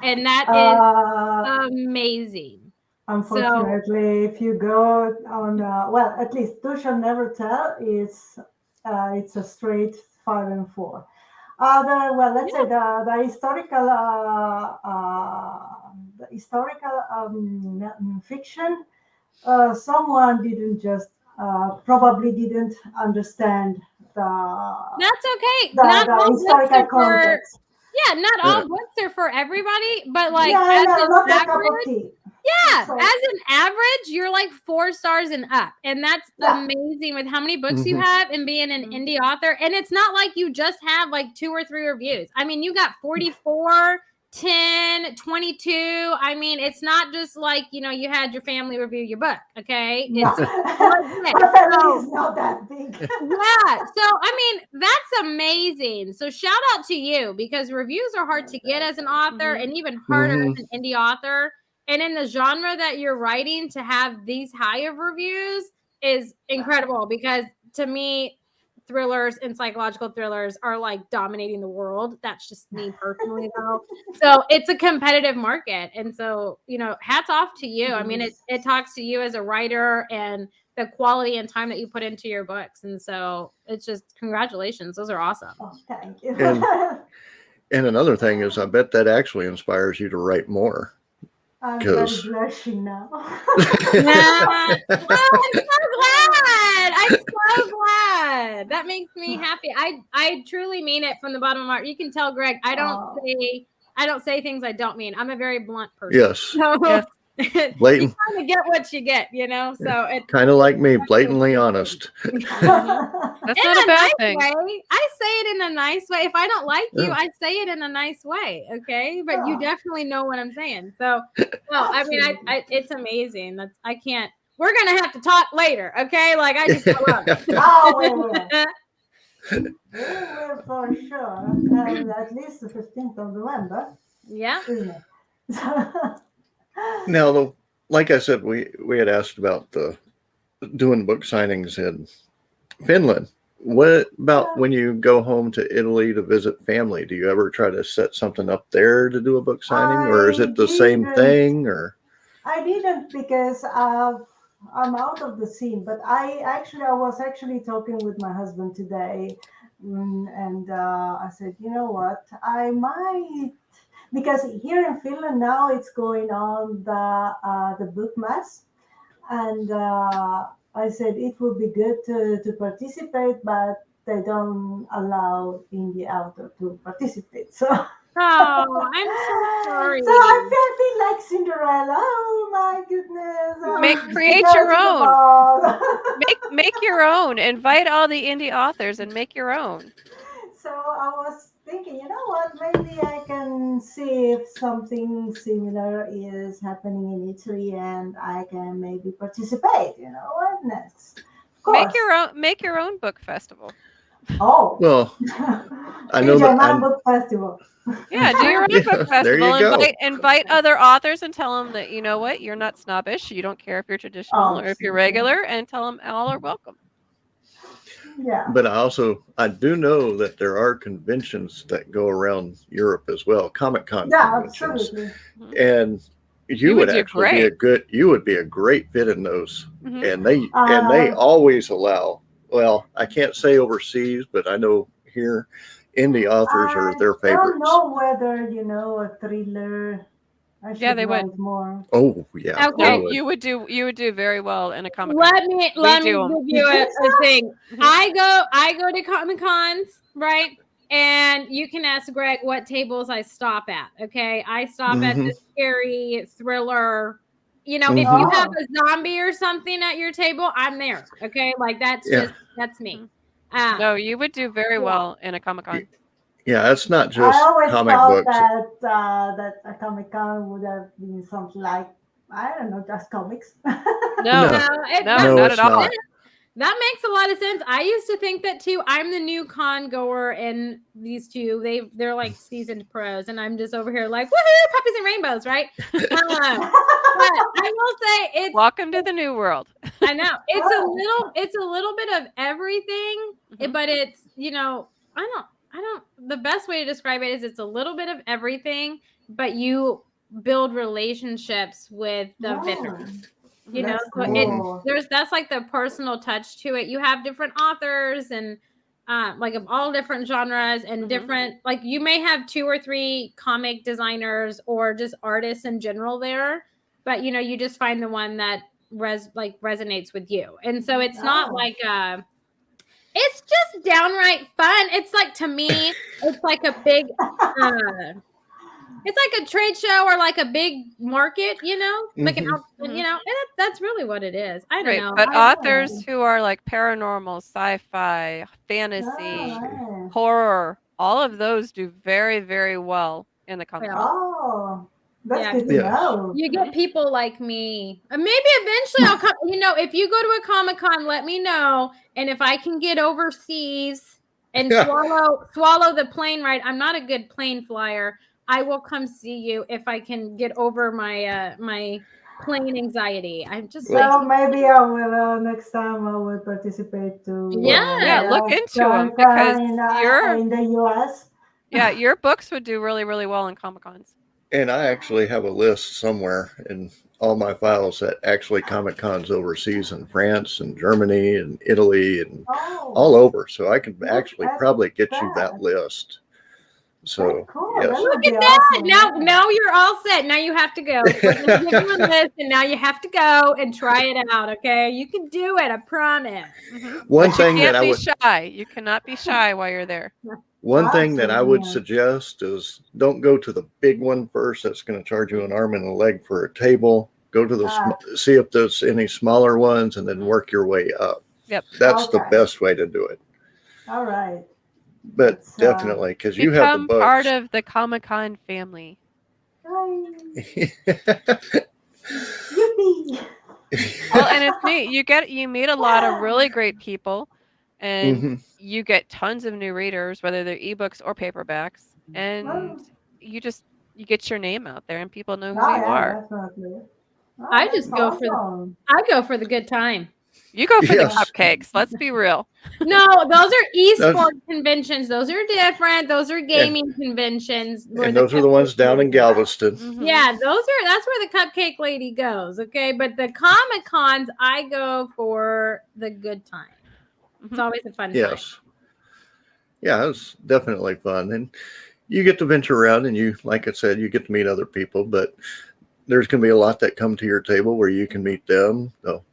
S2: and that is amazing.
S4: Unfortunately, if you go on, well, at least "You Shall Never Tell" it's a straight 5 and 4. Let's say the historical fiction. Someone didn't just probably didn't understand
S2: That's okay.
S4: the
S2: Not all books
S4: historical
S2: are for
S4: context.
S2: not all books are for everybody, but like
S4: Yeah,
S2: as
S4: no,
S2: an
S4: not a cup of
S2: average,
S4: tea.
S2: yeah,
S4: So-
S2: as an average, you're like 4 stars and up. And that's
S4: Yeah.
S2: amazing with how many books you
S3: Mhm.
S2: have and being an indie author. And it's not like you just have like 2 or 3 reviews. I mean, you got 44, 10, 22. I mean, it's not just like, you had your family review your book. Okay.
S4: No.
S2: It's
S4: My family is not that big.
S2: yeah. So, I mean, that's amazing. So, shout out to you because reviews are hard to get as an author and even harder as an indie author. And in the genre that you're writing, to have these high of reviews is incredible because to me, thrillers and psychological thrillers are like dominating the world. That's just me personally, though. So it's a competitive market. And so, hats off to you. I mean, it talks to you as a writer and the quality and time that you put into your books. And so it's just congratulations. Those are awesome.
S4: Oh, thank you.
S3: And another thing is, I bet that actually inspires you to write more.
S4: I'm very blushing now.
S2: Yeah. Oh, I'm so glad. I'm so glad. That makes me happy. I truly mean it from the bottom of my heart. You can tell, Greg, I don't say things I don't mean. I'm a very blunt person.
S3: Yes.
S2: So
S1: Yes.
S3: Blatant.
S2: You kind of get what you get, So it
S3: Kind of like me, blatantly honest.
S1: That's not a bad thing.
S2: way. I say it in a nice way. If I don't like you,
S3: Yeah.
S2: I say it in a nice way. Okay. But you definitely know what I'm saying. So, no, I mean, it's amazing. I can't, we're going to have to talk later. Okay. Like, I just love it.
S4: Oh, we will. We will for sure. And at least the 15th of November.
S2: Yeah.
S4: Isn't it?
S3: Now, like I said, we had asked about doing book signings in Finland. What about when you go home to Italy to visit family? Do you ever try to set something up there to do a book signing, or is it the same thing? Or
S4: I didn't because I'm out of the scene. But I was actually talking with my husband today, and I said, you know what, I might. Because here in Finland now it's going on the book mass, and I said it would be good to participate, but they don't allow indie author to participate. So
S2: Oh, I'm so sorry.
S4: So I feel like Cinderella. Oh my goodness!
S1: Create your own. Make your own. Invite all the indie authors and make your own.
S4: So I was thinking, you know what? Maybe I can see if something similar is happening in Italy, and I can maybe participate. You know what? Next, of course.
S1: Make your own book festival.
S4: Oh,
S3: well, I know that
S4: Mann book festival.
S1: Yeah, do your own book festival.
S3: There you go.
S1: Invite other authors and tell them that, you know what, you're not snobbish. You don't care if you're traditional or if you're regular, and tell them all are welcome.
S4: Yeah.
S3: But I do know that there are conventions that go around Europe as well, Comic-Con conventions.
S4: Absolutely.
S3: And you would actually you would be a great fit in those. And they always allow, well, I can't say overseas, but I know here indie authors are their favorites.
S4: I don't know whether, a thriller.
S1: They would
S4: more.
S3: Oh yeah.
S2: Okay,
S1: you would do very well in a Comic-Con.
S2: Let me give you a thing. I go to Comic-Cons, right? And you can ask Greg what tables I stop at. Okay, I stop at the scary thriller. If you have a zombie or something at your table, I'm there. Okay, like that's me.
S1: No, you would do very well in a Comic-Con.
S3: Yeah, it's not
S4: I
S3: just
S4: always
S3: comic
S4: thought
S3: books.
S4: that a Comic Con would have been something like, I don't know, just comics.
S1: No,
S3: No,
S1: no,
S3: no,
S1: not
S3: it's
S1: at all.
S3: not.
S2: That makes a lot of sense. I used to think that too. I'm the new con goer, and these two, they're like seasoned pros, and I'm just over here like, woohoo, puppies and rainbows, right? But I will say it's
S1: Welcome to the new world.
S2: I know it's a little bit of everything,
S1: Mhm.
S2: but it's I don't the best way to describe it is it's a little bit of everything, but you build relationships with the vendor. You know,
S4: That's
S2: so
S4: cool.
S2: that's like the personal touch to it. You have different authors and like of all different genres and different like you may have 2 or 3 comic designers or just artists in general there, but you just find the one that resonates with you. And so it's not like it's just downright fun. It's like to me, it's like a big it's like a trade show or like a big market, like an out, and that's really what it is. I don't
S1: Right,
S2: know.
S1: but
S2: I
S1: authors who are like paranormal, sci-fi, fantasy,
S4: Nice.
S1: horror, all of those do very, very well in the Comic-Con.
S4: Oh, that's
S2: Yeah.
S4: good to
S3: Yes.
S4: know.
S2: You get people like me. Maybe eventually I'll come. If you go to a Comic-Con, let me know. And if I can get overseas and swallow the plane ride, I'm not a good plane flyer. I will come see you if I can get over my my plane anxiety. I'm just
S3: Well,
S2: like,
S4: Well, maybe I will next time I will participate to
S2: yeah.
S1: Yeah, look into them
S4: Comic
S1: because
S4: in the US.
S1: your books would do really, really well in Comic-Cons.
S3: and I actually have a list somewhere in all my files that actually Comic Cons overseas in France and Germany and Italy and
S4: Oh,
S3: all over. So I can
S4: look
S3: actually
S4: at
S3: probably get you
S4: that.
S3: that list.
S4: That's
S3: So,
S4: cool. That
S3: yes.
S2: Look
S4: would be
S2: at that.
S4: awesome.
S2: Now you're all set. Now you have to go. We're going to give you a list, and now you have to go and try it out, okay? You can do it. I promise.
S3: One
S1: But you
S3: thing that
S1: can't
S3: I
S1: be
S3: would
S1: shy. You cannot be shy while you're there.
S3: One thing that I would
S4: Absolutely.
S3: suggest is don't go to the big one first. That's going to charge you an arm and a leg for a table. Go to see if there's any smaller ones, and then work your way up.
S1: Yep.
S3: That's the
S4: Okay.
S3: best way to do it.
S4: All right.
S3: But
S4: That's,
S3: definitely, because you have the
S1: Become part
S3: books.
S1: of the Comic-Con family.
S4: Yippee.
S1: Well, and it's neat. You meet a lot of really great people, and
S3: Mhm.
S1: you get tons of new readers, whether they're ebooks or paperbacks, and
S4: Oh,
S1: you get your name out there, and people know who you
S4: yeah,
S1: are.
S4: definitely. Oh,
S2: I
S4: that's
S2: just go for
S4: awesome.
S2: the good time.
S1: You go for the
S3: Yes.
S1: cupcakes. Let's be real.
S2: No, those are
S3: Those-
S2: esports conventions. Those are different. Those are
S3: Yeah.
S2: gaming conventions. Where
S3: And those are the ones down in Galveston.
S1: Mhm.
S2: Yeah, that's where the cupcake lady goes. Okay, but the Comic Cons, I go for the good time. It's
S1: Mhm.
S2: always a fun time.
S3: Yes. Yeah, it's definitely fun. And you get to venture around, and like I said, you get to meet other people, but there's going to be a lot that come to your table where you can meet them. They'll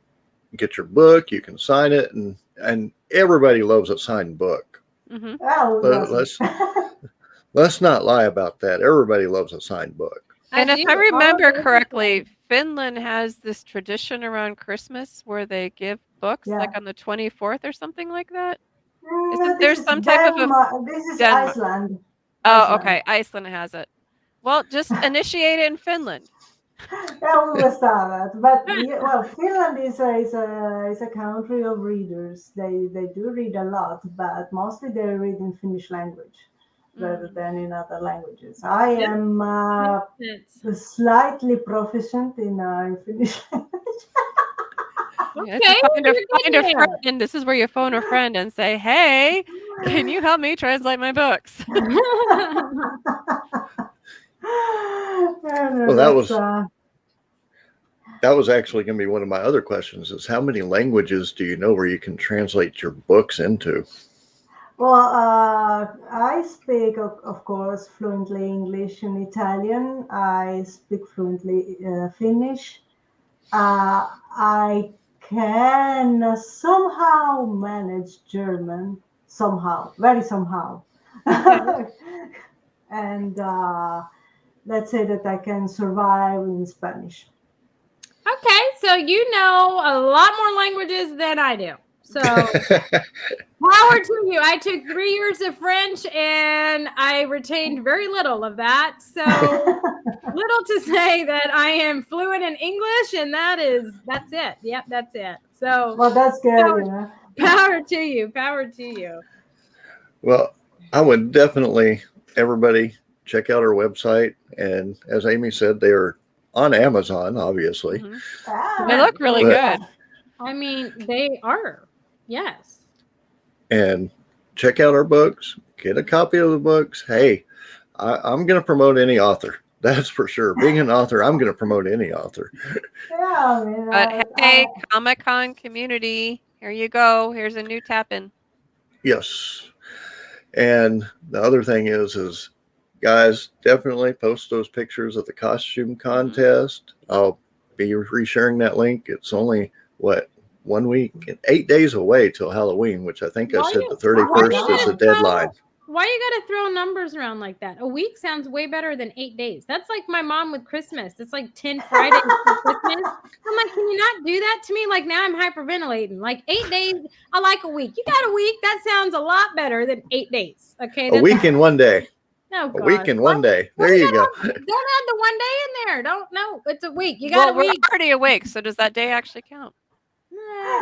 S3: get your book, you can sign it, and everybody loves a signed book.
S1: Mhm.
S4: Oh,
S3: But
S4: awesome.
S3: let's not lie about that. Everybody loves a signed book.
S1: And if
S2: do.
S1: I remember
S4: that's
S1: correctly, Finland has this tradition around Christmas where they give books
S4: Yeah.
S1: like on the 24th or something like that.
S4: No,
S1: Isn't there
S4: this is
S1: some type of a
S4: Denmark. This is
S1: Denmark?
S4: Iceland.
S1: Oh,
S4: Iceland.
S1: okay. Iceland has it. Well, just initiate it in Finland.
S4: Yeah, we will start that. But well, Finland is a country of readers. They do read a lot, but mostly they read in Finnish language rather than in other languages. I am slightly proficient in Finnish language.
S1: You have to find a friend. This is where you phone a friend and say, "Hey, can you help me translate my books?"
S3: Well, that was actually going to be one of my other questions: is how many languages do you know where you can translate your books into?
S4: Well, I speak, of course, fluently English and Italian. I speak fluently Finnish. I can somehow manage German, somehow, very somehow. And let's say that I can survive in Spanish.
S2: Okay, so you know a lot more languages than I do. So power to you. I took 3 years of French and I retained very little of that. So little to say that I am fluent in English, and that's it. Yep, that's it. So
S4: Well, that's good, you know.
S2: power to you. Power to you.
S3: Well, I would definitely, everybody, check out our website. And as Amy said, they are on Amazon, obviously.
S1: Mhm.
S4: Ah,
S1: They look really
S3: But-
S1: good.
S2: I mean, they are. Yes.
S3: And check out our books. Get a copy of the books. Hey, I'm going to promote any author. That's for sure. Being an author, I'm going to promote any author.
S4: Yeah, I mean,
S1: But hey, Comic-Con community, here you go. Here's a new tap-in.
S3: Yes. And the other thing is guys, definitely post those pictures of the costume contest. I'll be resharing that link. It's only, 1 week and 8 days away till Halloween, which I think I
S2: Why
S3: said
S2: you-
S3: the 31st is the deadline.
S2: Why you gotta throw numbers around like that? A week sounds way better than 8 days. That's like my mom with Christmas. It's like 10 Fridays for Christmas. I'm like, can you not do that to me? Like now I'm hyperventilating. Like 8 days, I like a week. You got a week? That sounds a lot better than 8 days. Okay.
S3: A week and 1 day.
S2: No,
S3: A week and 1 day. There you go.
S2: Don't add the 1 day in there. Don't. No, it's a week. You got
S1: Well,
S2: a
S1: we're
S2: week.
S1: already awake, so does that day actually count?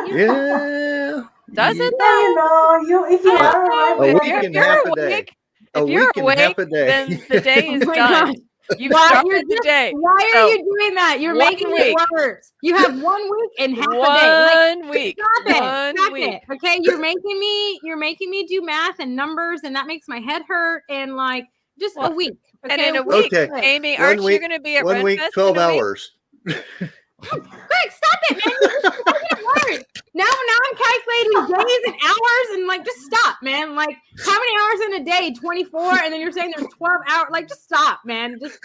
S3: Yeah.
S1: Does it
S4: yeah, you know, if you are
S3: A
S4: awake,
S3: week
S1: If
S3: and
S1: you're
S3: half a day.
S1: awake,
S3: A
S1: if you're
S3: week and half
S1: awake,
S3: a day.
S1: then the day is
S2: Oh my
S1: done.
S2: God.
S1: You've
S2: Why,
S1: started the day.
S2: Why
S1: So,
S2: are you doing that? You're
S1: 1
S2: making
S1: week.
S2: it worse. You have 1 week and half a day. Like,
S1: 1 week.
S2: stop it.
S1: 1
S2: Stop
S1: week.
S2: it. Okay, you're making me do math and numbers, and that makes my head hurt. And like, just
S1: Well,
S2: a week. Okay,
S1: And in a week,
S3: Okay.
S1: Amy,
S3: 1
S1: aren't you
S3: week-
S1: going to be at
S3: 1 week,
S1: Renfest
S3: 12
S1: in a week?
S3: hours.
S2: Greg, stop it, man. You're just making it worse. Now I'm calculating days and hours, and like, just stop, man. Like, how many hours in a day? 24, and then you're saying there's 12 hours. Like, just stop, man. Just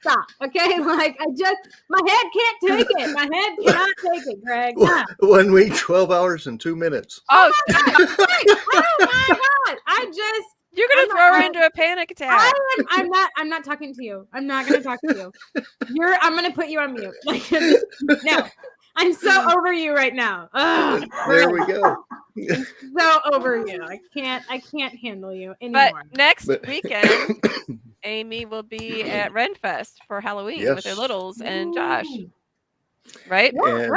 S2: stop. Okay, like my head can't take it. My head cannot take it, Greg. Yeah.
S3: 1 week, 12 hours and 2 minutes.
S1: Oh,
S2: Oh my God.
S1: you're going
S2: I'm
S1: to
S2: not-
S1: throw her into a panic attack.
S2: I'm not talking to you. I'm not gonna talk to you. I'm gonna put you on mute. Like, no. I'm so over you right now. Ugh,
S3: There we go.
S2: so over you. I can't handle you
S1: But
S2: anymore.
S1: next
S3: But-
S1: weekend, Amy will be at Renfest for Halloween with her
S3: Yes.
S1: littles and Josh, right?
S3: And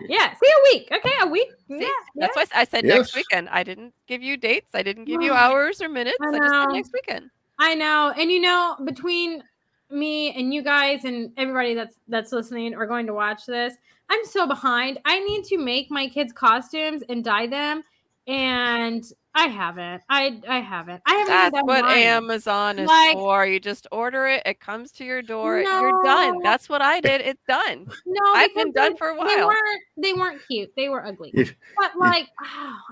S2: Yeah. See, a week. Okay, a week. Yeah.
S1: That's why I said next
S3: Yes.
S1: weekend. I didn't give you dates. I didn't give you hours or minutes.
S2: I
S1: I just said
S2: know.
S1: next weekend.
S2: I know. And between me and you guys and everybody that's listening or going to watch this, I'm so behind. I need to make my kids' costumes and dye them, and I haven't. I haven't. I haven't even
S1: That's
S2: done
S1: what
S2: mine.
S1: Amazon is
S2: Like-
S1: for. You just order it. It comes to your door. You're done.
S2: No.
S1: That's what I did. It's done.
S2: No,
S1: I've been
S2: because
S1: done for a
S2: They
S1: while.
S2: weren't cute. They were ugly.
S3: You-
S2: But like,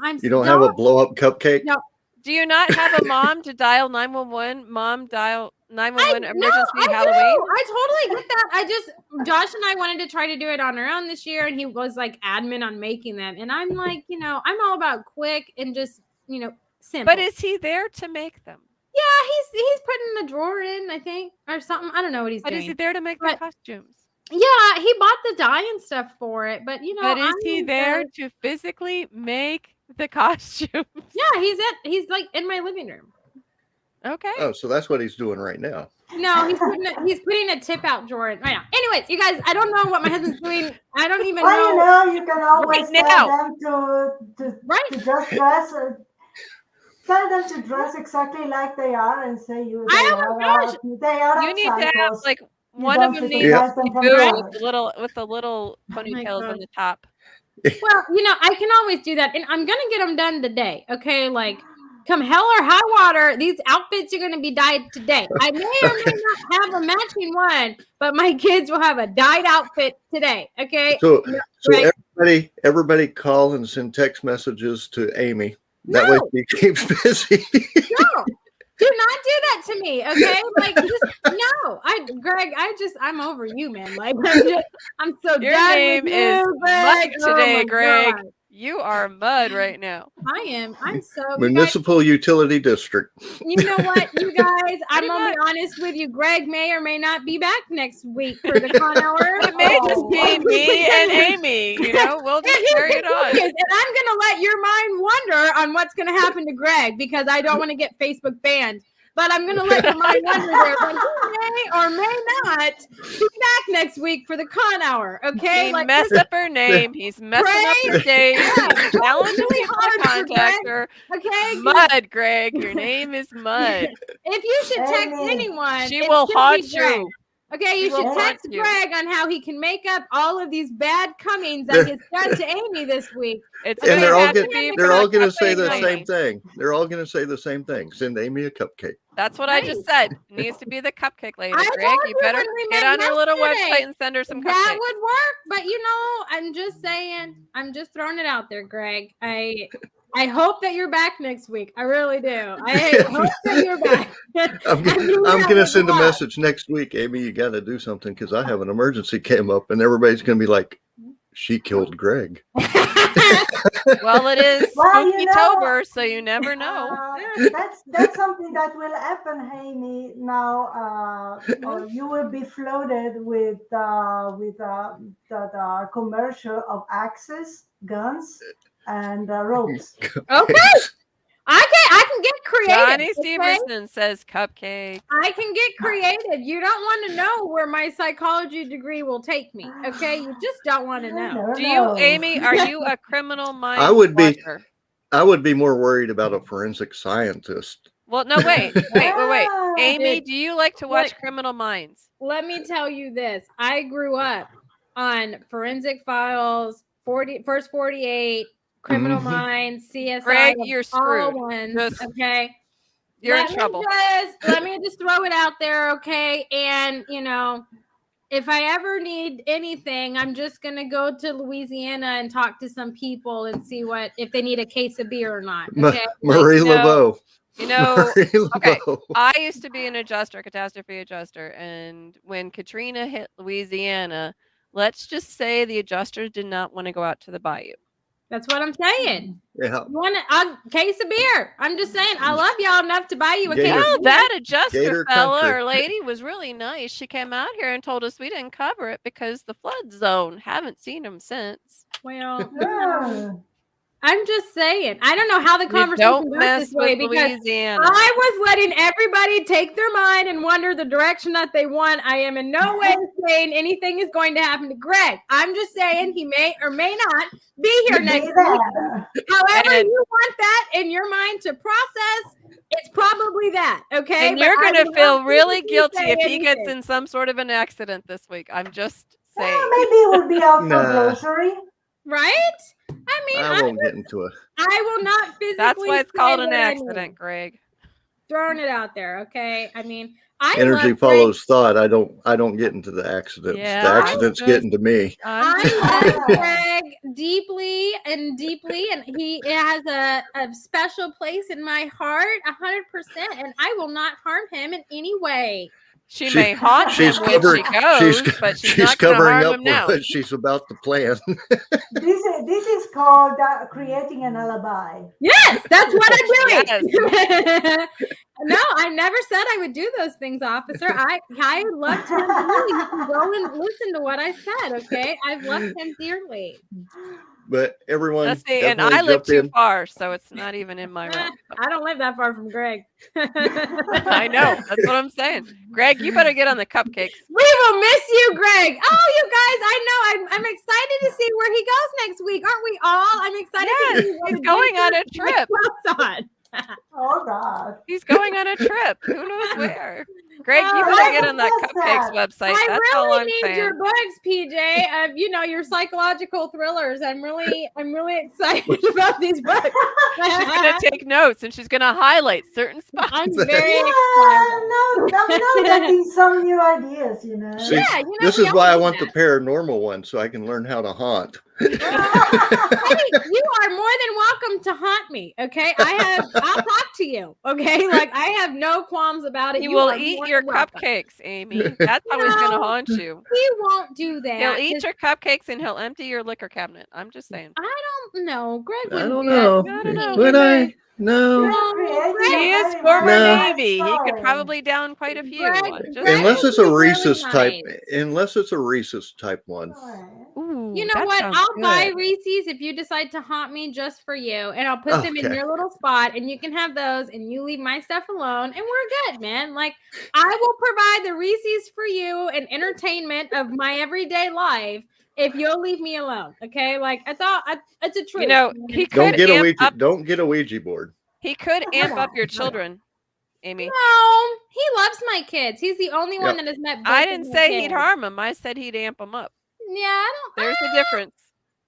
S2: I'm.
S3: you don't have a blow up cupcake?
S2: No.
S1: Do you not have a mom to dial 911? Mom, dial 911 emergency
S2: I
S1: Halloween?
S2: do. I totally get that. Josh and I wanted to try to do it on our own this year, and he was like adamant on making them. And I'm like, I'm all about quick and just, simple.
S1: But is he there to make them?
S2: Yeah, he's putting the drawer in, I think, or something. I don't know what he's
S1: But
S2: doing.
S1: is he there to make the
S2: But-
S1: costumes?
S2: Yeah, he bought the dye and stuff for it, but
S1: But is
S2: I'm
S1: he there to physically make the costume?
S2: Yeah, he's like in my living room.
S1: Okay.
S3: Oh, so that's what he's doing right now.
S2: No, he's putting a tip out drawer in right now. Anyways, you guys, I don't know what my husband's doing. I don't even
S4: well,
S2: know.
S4: you can always
S1: Right
S4: tell
S1: now.
S4: them to
S2: Right.
S4: just dress. Tell them to dress exactly like they are and say
S2: Oh my gosh.
S4: they are
S1: You need to have
S4: outsiders.
S1: like
S4: You
S1: one of
S4: don't
S1: them needs
S4: recognize
S1: to be
S4: them from
S1: booty
S4: color.
S1: with the little ponytails
S2: God.
S1: on the top.
S2: Well, I can always do that, and I'm gonna get them done today. Okay, like come hell or high water, these outfits are gonna be dyed today. I may or may not have a matching one, but my kids will have a dyed outfit today. Okay.
S3: So,
S2: Right.
S3: everybody call and send text messages to Amy. That
S2: No.
S3: way she keeps busy.
S2: No, do not do that to me, okay? Like, just no. Greg, I'm over you, man. Like, I'm so
S1: Your
S2: done
S1: name
S2: with
S1: is
S2: you, Greg.
S1: Mike today,
S2: my
S1: Greg.
S2: God.
S1: You are mud right now.
S2: I am. I'm so.
S3: Municipal utility district.
S2: You know what, you guys? I'm
S1: Pretty
S2: gonna be
S1: much.
S2: honest with you. Greg may or may not be back next week for the con hour.
S1: It may just be me and Amy. You know, we'll just carry it on.
S2: And I'm gonna let your mind wander on what's gonna happen to Greg because I don't want to get Facebook banned. But I'm gonna let your mind wander there. But he may or may not be back next week for the con hour. Okay,
S1: He messed up her name. He's messing up her days. He's challenging
S2: really
S1: people
S2: hard
S1: to
S2: for
S1: contact
S2: Greg.
S1: her.
S2: Okay,
S1: Mud, Greg. Your name is Mud.
S2: if you should text
S4: Amy.
S2: anyone,
S1: She
S2: it
S1: will
S2: should be
S1: haunt
S2: Greg.
S1: you.
S2: Okay,
S1: She
S2: you
S1: will
S2: should
S1: haunt
S2: text
S1: you.
S2: Greg on how he can make up all of these bad comings that he's done to Amy this week.
S1: It's
S3: And
S1: going
S3: they're
S1: to
S3: all
S1: have to
S3: gonna,
S1: be
S3: they're
S1: from
S3: all
S1: a
S3: going to say
S1: cupcake
S3: the
S1: lady.
S3: same thing. They're all going to say the same thing. Send Amy a cupcake.
S1: That's what I just said. Needs to be the cupcake lady.
S2: I
S1: Greg,
S2: told
S1: you
S2: you
S1: better
S2: when we
S1: get
S2: met
S1: on her little
S2: yesterday
S1: website and send her some
S2: that
S1: cupcakes.
S2: would work, but you know, I'm just saying, I'm just throwing it out there, Greg. I hope that you're back next week. I really do. I hope that you're back.
S3: I'm going to send a message next week. Amy, you got to do something because I have an emergency came up, and everybody's going to be like, "She killed Greg."
S1: Well, it is
S4: Well, you know,
S1: Spooky-tober, so you never know.
S4: That's something that will happen, Amy. Now, you will be flooded with the commercial of axes, guns, and ropes.
S2: Okay. I can get creative.
S1: Johnny
S2: okay?
S1: Stevenson says cupcake.
S2: I can get creative. You don't want to know where my psychology degree will take me. Okay, you just don't want to know.
S1: Do you, Amy? Are you a criminal mind
S3: I would be.
S1: watcher?
S3: I would be more worried about a forensic scientist.
S1: Well, no, wait. Amy,
S2: Dude,
S1: do you like to watch Criminal Minds?
S2: Let me tell you this. I grew up on Forensic Files, First 48, Criminal Minds, CSI.
S1: Greg, you're
S2: all
S1: screwed.
S2: ones, okay?
S1: You're in trouble.
S2: Let me just throw it out there, okay? And, you know, if I ever need anything, I'm just going to go to Louisiana and talk to some people and see if they need a case of beer or not, okay?
S3: Marie Laveau.
S1: You know,
S3: Marie
S1: okay,
S3: Laveau.
S1: I used to be an adjuster, catastrophe adjuster, and when Katrina hit Louisiana, let's just say the adjusters did not want to go out to the bayou.
S2: That's what I'm saying.
S3: Yeah.
S2: You want a case of beer? I'm just saying, I love y'all enough to buy you a case.
S1: Well,
S2: of beer.
S1: that adjuster
S3: Gator
S1: fella
S3: country.
S1: or lady was really nice. She came out here and told us we didn't cover it because the flood zone. Haven't seen them since.
S2: Well,
S4: Yeah.
S2: I'm just saying. I don't know how the
S1: You
S2: conversation
S1: don't
S2: got
S1: mess
S2: this way
S1: with
S2: because
S1: Louisiana.
S2: I was letting everybody take their mind and wander the direction that they want. I am in no way saying anything is going to happen to Greg. I'm just saying he may or may not be here next week. However you want that in your mind to process, it's probably that, okay?
S1: And
S2: But
S1: you're
S2: I
S1: going to
S2: will
S1: feel
S2: not
S1: really
S2: physically
S1: guilty
S2: say
S1: if he gets
S2: anything.
S1: in some sort of an accident this week. I'm just saying.
S4: Well, maybe it will be out for
S3: Nah.
S4: grocery.
S2: Right? I mean,
S3: I won't get into it.
S2: I will not physically.
S1: That's why it's
S2: say
S1: called an
S2: what I
S1: accident,
S2: mean.
S1: Greg.
S2: Throwing it out there, okay? I mean, I
S3: Energy
S2: love
S3: follows thought. I don't get into the accidents.
S1: Yeah,
S3: the
S1: I'm
S3: accidents
S1: just-
S3: get into me.
S2: I love Greg deeply, and he has a special place in my heart, 100%, and I will not harm him in any way.
S1: She may haunt him
S3: she's
S1: when
S3: covered-
S1: she goes, but she's not going to
S3: covering
S1: harm
S3: up
S1: him now.
S3: what she's about to plan.
S4: This is called creating an alibi.
S2: Yes, that's what I'm doing.
S1: Yes.
S2: No, I never said I would do those things, officer. I loved him dearly. You can go and listen to what I said, okay? I've loved him dearly.
S3: But everyone,
S1: Let's see, and
S3: definitely
S1: I live
S3: jump
S1: too
S3: in.
S1: far, so it's not even in my realm.
S2: I don't live that far from Greg.
S1: I know. That's what I'm saying. Greg, you better get on the cupcakes.
S2: We will miss you, Greg. Oh, you guys, I know. I'm excited to see where he goes next week. Aren't we all? I'm excited
S1: Yes,
S2: to see what
S1: he's going on a
S2: adventures
S1: trip.
S2: he goes on.
S4: Oh God.
S1: He's going on a trip. Who knows where? Greg, you
S2: Oh,
S1: better
S4: I
S1: get on that
S4: love
S1: cupcakes
S4: that.
S1: website.
S2: I
S1: That's all
S2: really
S1: I'm
S2: need
S1: saying.
S2: your books, PJ, of your psychological thrillers. I'm really excited about these books.
S1: She's going to take notes and she's going to highlight certain spots.
S2: I'm very
S4: Yeah,
S2: excited.
S4: no, I'm not getting some new ideas,
S3: See,
S2: Yeah,
S3: this
S2: we
S3: is
S2: all
S3: why I
S2: do
S3: want the
S2: that.
S3: paranormal one so I can learn how to haunt.
S2: Hey, you are more than welcome to haunt me. Okay, I'll talk to you. Okay, like I have no qualms about it.
S1: He
S2: You
S1: will
S2: are
S1: eat
S2: more
S1: your
S2: than welcome.
S1: cupcakes, Amy. That's how he's going to haunt you.
S2: He won't do that.
S1: He'll eat
S2: 'cause
S1: your cupcakes and he'll empty your liquor cabinet. I'm just saying.
S2: I don't No, Greg
S3: I
S2: wouldn't
S3: don't
S2: do that
S3: know.
S2: to
S1: I don't know.
S2: me.
S3: Would I? No.
S2: No,
S4: creating
S1: He
S4: a
S1: is
S4: very,
S1: former
S4: very
S3: No.
S4: nice
S1: Navy. He could
S4: story.
S1: probably down quite a few.
S2: Greg-
S1: I'm just
S2: Greg
S3: Unless
S2: would
S3: it's a
S2: be really
S3: Reese's type.
S2: nice.
S3: Unless it's a Reese's type one.
S4: Alright.
S1: Ooh,
S2: You know
S1: that
S2: what?
S1: sounds
S2: I'll buy
S1: good.
S2: Reese's if you decide to haunt me just for you, and I'll put them in
S3: Okay.
S2: your little spot, and you can have those, and you leave my stuff alone, and we're good, man. Like, I will provide the Reese's for you and entertainment of my everyday life if you'll leave me alone. Okay, like it's a truth.
S1: You know,
S2: man.
S1: he
S3: Don't
S1: could
S3: get a
S1: amp
S3: Ouija.
S1: up.
S3: Don't get a Ouija board.
S1: He could amp up your
S4: Hold on.
S1: children, Amy.
S2: No, he loves my kids. He's the only one
S3: Yep.
S2: that has met.
S1: I
S2: both of
S1: didn't
S2: my
S1: say he'd
S2: kids.
S1: harm them. I said he'd amp them up.
S2: Yeah, I don't.
S1: There's the difference.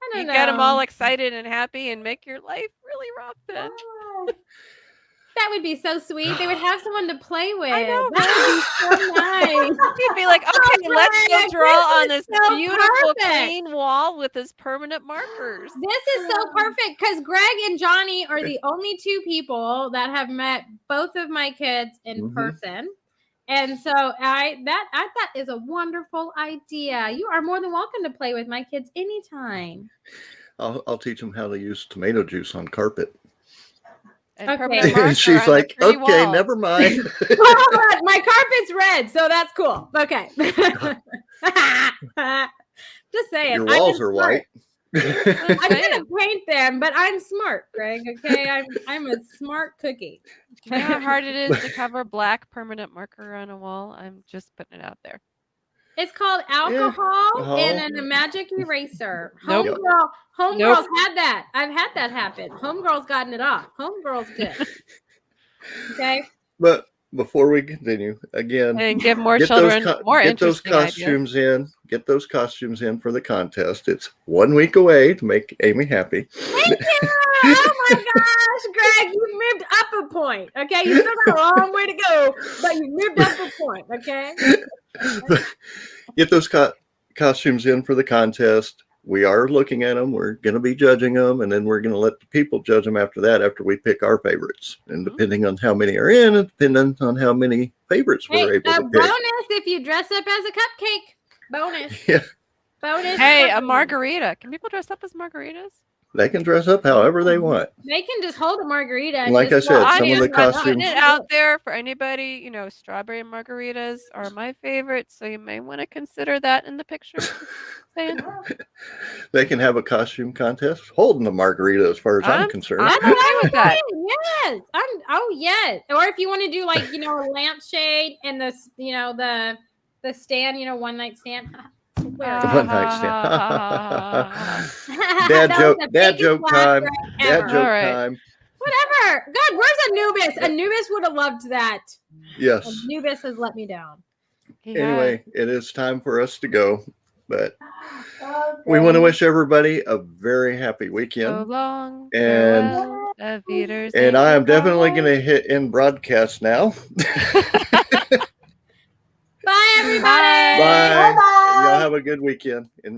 S2: I
S1: You
S2: don't
S1: get them all
S2: know.
S1: excited and happy and make your life really rough then.
S4: Alright.
S2: That would be so sweet. They would have someone to play with.
S1: know,
S2: That would be so nice.
S1: He'd be like, okay, let's go
S2: Greg,
S1: draw on
S2: this
S1: this
S2: is so
S1: beautiful
S2: perfect.
S1: clean wall with his permanent markers.
S2: This is so perfect because Greg and Johnny are the only two people that have met both of my kids in
S3: Mhm.
S2: person. And so I thought is a wonderful idea. You are more than welcome to play with my kids anytime.
S3: I'll teach them how to use tomato juice on carpet.
S1: And
S2: Okay.
S1: permanent
S3: And
S1: marker
S3: she's
S1: on the
S3: like,
S1: pretty
S3: okay,
S1: wall.
S3: never mind.
S2: My carpet's red, so that's cool. Okay. Just saying.
S3: Your
S2: I'm
S3: walls are
S2: smart.
S3: white.
S2: I'm gonna
S1: saying.
S2: paint them, but I'm smart, Greg. Okay, I'm a smart cookie.
S1: Do you know how hard it is to cover black permanent marker on a wall? I'm just putting it out there.
S2: It's called alcohol
S3: Yeah.
S2: and a magic eraser.
S1: Nope.
S2: Homegirls
S1: Nope.
S2: had that. I've had that happen. Homegirls gotten it off. Homegirls good. Okay.
S3: But before we continue, again,
S1: And give more
S3: get
S1: children
S3: those
S1: more
S3: get those
S1: interesting ideas.
S3: costumes in. Get those costumes in for the contest. It's 1 week away to make Amy happy.
S2: Thank you. Oh my gosh, Greg, you moved up a point. Okay, you still got a long way to go, but you moved up a point. Okay.
S3: Get those costumes in for the contest. We are looking at them. We're going to be judging them, and then we're going to let the people judge them after that, after we pick our favorites. And depending on how many are in, and depending on how many favorites we're able to pick.
S2: Bonus if you dress up as a cupcake. Bonus.
S3: Yeah.
S2: Bonus.
S1: Hey,
S2: for
S1: a
S2: you.
S1: margarita. Can people dress up as margaritas?
S3: They can dress up however they want.
S2: They can just hold a margarita. And
S3: Like
S2: just
S3: I said,
S2: walk.
S3: some of the
S1: I'm putting
S3: costumes.
S1: it out there for anybody. You know, strawberry margaritas are my favorite, so you may want to consider that in the picture. Saying.
S3: They can have a costume contest holding the margarita, as far as I'm concerned.
S1: I'm okay with that.
S2: Yes. Yes. Or if you want to do like, a lampshade and the stand, one night stand. Where is it?
S3: One night stand.
S2: That
S3: Dad
S2: was
S3: joke.
S2: the
S3: Dad
S2: biggest
S3: joke
S2: laugh
S3: time.
S2: track
S3: Dad
S2: ever.
S3: joke
S1: All right.
S3: time.
S2: Whatever. God, where's Anubis? Anubis would have loved that.
S3: Yes.
S2: Anubis has let me down.
S3: Anyway, it is time for us to go. But
S4: Okay.
S3: we want to wish everybody a very happy weekend.
S1: So long.
S3: And-
S1: farewell, Auf Wiedersehen.
S3: And I am definitely going to hit end broadcast now.
S2: Bye, everybody.
S1: Bye.
S3: Bye.
S4: Bye-bye.
S3: Y'all have a good weekend. And